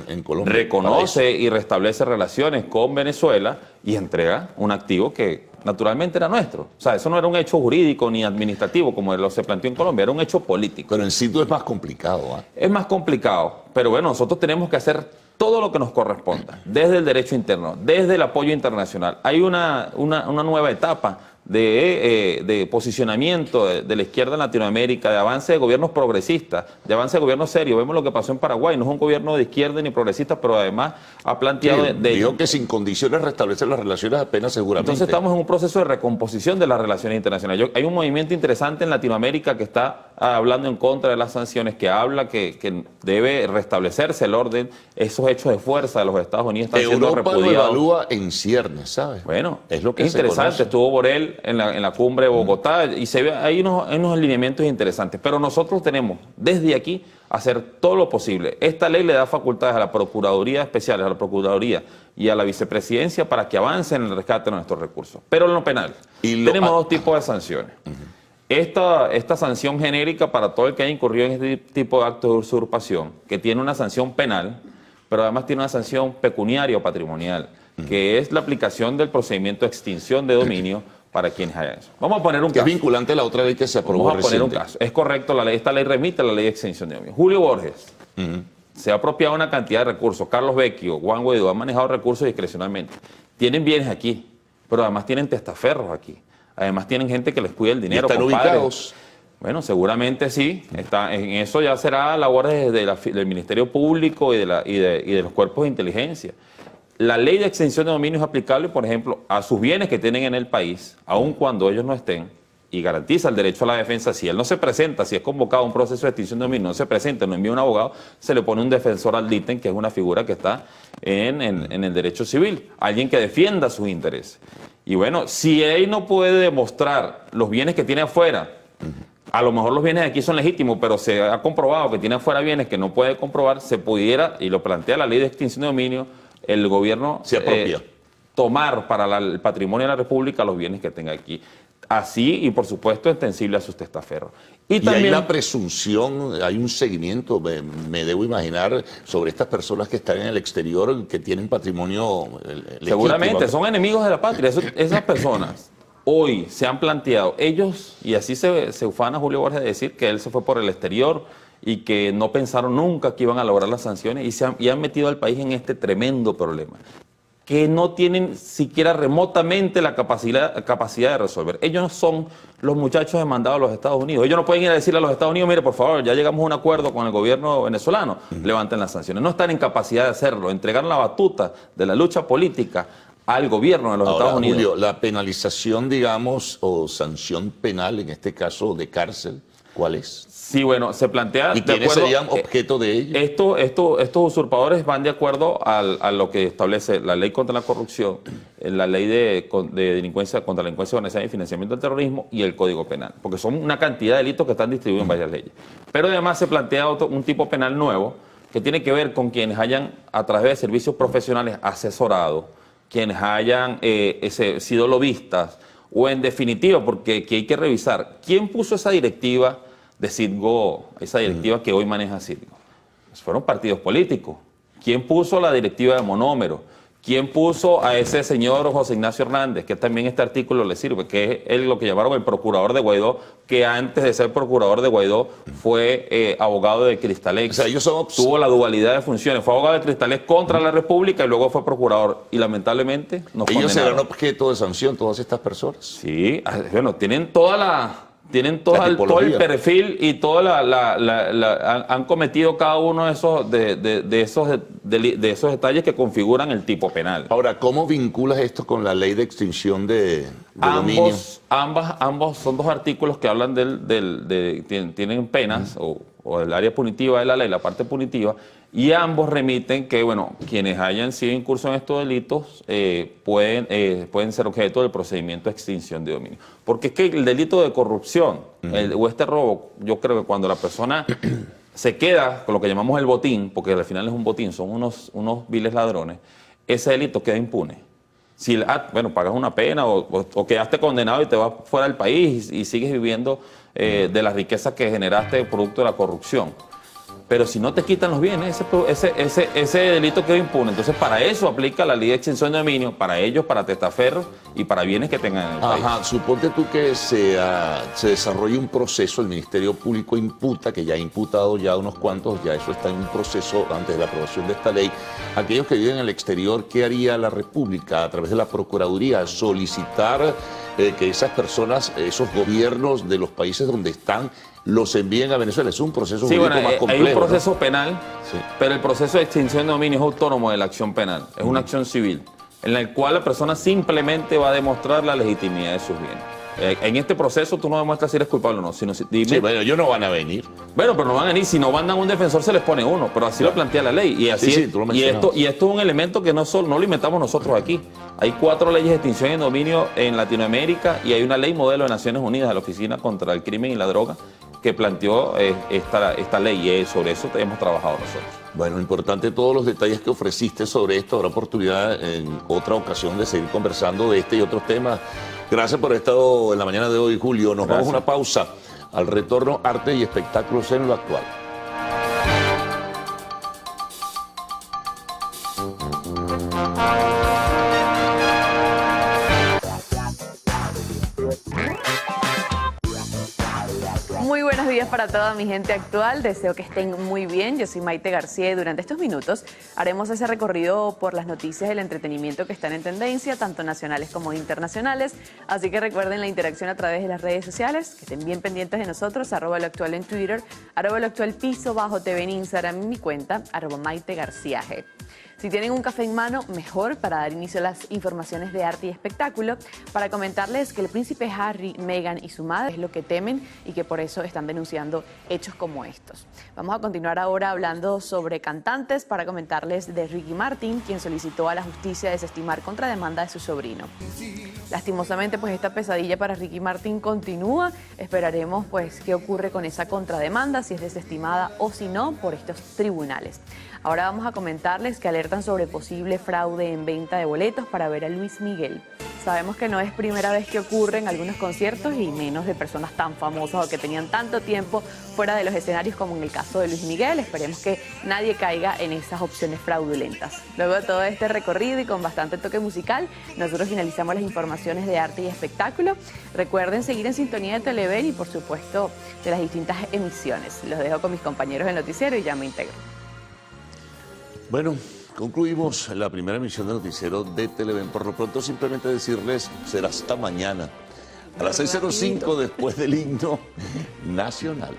en Colombia, reconoce y restablece relaciones con Venezuela y entrega un activo que naturalmente era nuestro. O sea, eso no era un hecho jurídico ni administrativo como lo se planteó en Colombia, era un hecho político. Pero en sitio es más complicado, ¿eh? Es más complicado, pero bueno, nosotros tenemos que hacer todo lo que nos corresponda, desde el derecho interno, desde el apoyo internacional. Hay una nueva etapa de posicionamiento de la izquierda en Latinoamérica, de avance de gobiernos progresistas, de avance de gobiernos serios. Vemos lo que pasó en Paraguay, no es un gobierno de izquierda ni progresista, pero además ha planteado... Dijo que sin condiciones restablecer las relaciones apenas seguramente. Entonces estamos en un proceso de recomposición de las relaciones internacionales. Hay un movimiento interesante en Latinoamérica que está hablando en contra de las sanciones, que habla que debe restablecerse el orden. Esos hechos de fuerza de los Estados Unidos están siendo repudiados. Europa lo evalúa en ciernes, ¿sabes? Bueno, es lo que es interesante. Estuvo Borrell en la cumbre de Bogotá y se ve hay unos alineamientos interesantes. Pero nosotros tenemos desde aquí hacer todo lo posible. Esta ley le da facultades a la Procuraduría Especial, a la Procuraduría y a la Vicepresidencia para que avancen en el rescate de nuestros recursos. Pero en lo penal tenemos dos tipos de sanciones. Esta sanción genérica para todo el que haya incurrido en este tipo de actos de usurpación, que tiene una sanción penal, pero además tiene una sanción pecuniaria o patrimonial, que es la aplicación del procedimiento de extinción de dominio para quienes hayan eso. Vamos a poner un caso. Es vinculante a la otra ley que se aprobó Vamos a poner un caso. Es correcto, esta ley remite a la ley de extinción de dominio. Julio Borges se ha apropiado una cantidad de recursos. Carlos Vecchio, Juan Guaidó han manejado recursos discrecionalmente. Tienen bienes aquí, pero además tienen testaferros aquí. Además tienen gente que les cuida el dinero. ¿Están ubicados? Bueno, seguramente sí. En eso ya será labor del Ministerio Público y de los cuerpos de inteligencia. La ley de extinción de dominio es aplicable, por ejemplo, a sus bienes que tienen en el país, aun cuando ellos no estén, y garantiza el derecho a la defensa. Si él no se presenta, si es convocado a un proceso de extinción de dominio, no se presenta, no envía un abogado, se le pone un defensor ad litem, que es una figura que está en el derecho civil, alguien que defienda sus intereses. Y bueno, si él no puede demostrar los bienes que tiene afuera, a lo mejor los bienes de aquí son legítimos, pero se ha comprobado que tiene afuera bienes que no puede comprobar, se pudiera, y lo plantea la ley de extinción de dominio, el gobierno se apropia. Tomar para el patrimonio de la República los bienes que tenga aquí. Así, y por supuesto, extensible a sus testaferros. Y también hay la presunción, hay un seguimiento, me debo imaginar, sobre estas personas que están en el exterior, que tienen patrimonio seguramente, son enemigos de la patria. Esas personas hoy se han planteado, ellos, y así se ufana Julio Borges de decir que él se fue por el exterior y que no pensaron nunca que iban a lograr las sanciones y han metido al país en este tremendo problema, que no tienen siquiera remotamente la capacidad de resolver. Ellos no son los muchachos demandados a los Estados Unidos. Ellos no pueden ir a decirle a los Estados Unidos, mire, por favor, ya llegamos a un acuerdo con el gobierno venezolano, levanten las sanciones. No están en capacidad de hacerlo. Entregar la batuta de la lucha política al gobierno de los Estados Unidos. Julio, la penalización, digamos, o sanción penal, en este caso de cárcel, ¿cuál es? Sí, bueno, se plantea... ¿Y quiénes serían objeto de ello? Estos usurpadores van de acuerdo a lo que establece la ley contra la corrupción, la ley de delincuencia contra la delincuencia organizada y financiamiento del terrorismo y el Código Penal, porque son una cantidad de delitos que están distribuidos en varias leyes. Pero además se plantea un tipo penal nuevo que tiene que ver con quienes hayan, a través de servicios profesionales, asesorado, quienes hayan sido lobistas, o en definitiva, porque aquí hay que revisar quién puso esa directiva de Citgo, esa directiva que hoy maneja Citgo. fueron partidos políticos. ¿Quién puso la directiva de monómero? ¿Quién puso a ese señor José Ignacio Hernández, que también este artículo le sirve, que es lo que llamaron el procurador de Guaidó, que antes de ser procurador de Guaidó fue abogado de Cristalex? O sea, tuvo la dualidad de funciones, fue abogado de Cristalex contra la República y luego fue procurador. Y lamentablemente nos condenaron. ¿Ellos serán objeto de sanción, todas estas personas? Sí, bueno, tienen todo el perfil y han cometido cada uno de esos detalles que configuran el tipo penal. Ahora, ¿cómo vinculas esto con la ley de extinción de dominio? Ambos son dos artículos que hablan tienen penas o el área punitiva de la ley, la parte punitiva, y ambos remiten que, bueno, quienes hayan sido incursos en estos delitos pueden ser objeto del procedimiento de extinción de dominio. Porque es que el delito de corrupción o este robo, yo creo que cuando la persona se queda con lo que llamamos el botín, porque al final es un botín, son unos viles ladrones, ese delito queda impune. Si pagas una pena o quedaste condenado y te vas fuera del país y sigues viviendo de las riquezas que generaste producto de la corrupción. Pero si no te quitan los bienes, ese delito queda impune. Entonces, para eso aplica la ley de extinción de dominio, para ellos, para testaferros y para bienes que tengan en el país. Ajá, suponte tú que se desarrolle un proceso, el Ministerio Público imputa, que ya ha imputado ya unos cuantos, ya eso está en un proceso antes de la aprobación de esta ley. Aquellos que viven en el exterior, ¿qué haría la República a través de la Procuraduría? Solicitar que esas personas, esos gobiernos de los países donde están, los envíen a Venezuela. Es un proceso jurídico más complejo. Hay un proceso, ¿no?, penal, sí, pero el proceso de extinción de dominio es autónomo de la acción penal. Es una acción civil, en la cual la persona simplemente va a demostrar la legitimidad de sus bienes. En este proceso tú no demuestras si eres culpable o no. Sino dime, sí, bueno, ellos no van a venir. Bueno, pero no van a venir. Si no mandan un defensor, se les pone uno. Pero así lo plantea la ley. Y así sí, tú lo mencionabas. y esto es un elemento que no lo inventamos nosotros aquí. Hay 4 leyes de extinción de dominio en Latinoamérica y hay una ley modelo de Naciones Unidas, de la Oficina contra el Crimen y la Droga, que planteó esta ley, y sobre eso hemos trabajado nosotros. Bueno, importante todos los detalles que ofreciste sobre esto. Habrá oportunidad en otra ocasión de seguir conversando de este y otros temas. Gracias por haber estado en la mañana de hoy, Julio. Nos vamos a una pausa. Al retorno, arte y espectáculos en lo actual. Muy buenos días para toda mi gente actual, deseo que estén muy bien. Yo soy Maite García y durante estos minutos haremos ese recorrido por las noticias del entretenimiento que están en tendencia, tanto nacionales como internacionales. Así que recuerden la interacción a través de las redes sociales, que estén bien pendientes de nosotros, @lo actual en Twitter, @lo actual _TV en Instagram y mi cuenta, @Maite García G. Si tienen un café en mano, mejor para dar inicio a las informaciones de arte y espectáculo, para comentarles que el príncipe Harry, Meghan y su madre es lo que temen y que por eso están denunciando hechos como estos. Vamos a continuar ahora hablando sobre cantantes para comentarles de Ricky Martin, quien solicitó a la justicia desestimar contrademanda de su sobrino. Lastimosamente, pues esta pesadilla para Ricky Martin continúa. Esperaremos pues qué ocurre con esa contrademanda, si es desestimada o si no por estos tribunales. Ahora vamos a comentarles que alertan sobre posible fraude en venta de boletos para ver a Luis Miguel. Sabemos que no es primera vez que ocurre en algunos conciertos y menos de personas tan famosas o que tenían tanto tiempo fuera de los escenarios como en el caso de Luis Miguel. Esperemos que nadie caiga en esas opciones fraudulentas. Luego de todo este recorrido y con bastante toque musical, nosotros finalizamos las informaciones de arte y espectáculo. Recuerden seguir en sintonía de Televen y por supuesto de las distintas emisiones. Los dejo con mis compañeros del noticiero y ya me integro. Bueno, concluimos la primera emisión del noticiero de Televen. Por lo pronto, simplemente decirles, será hasta mañana, a las 6:05 después del himno nacional.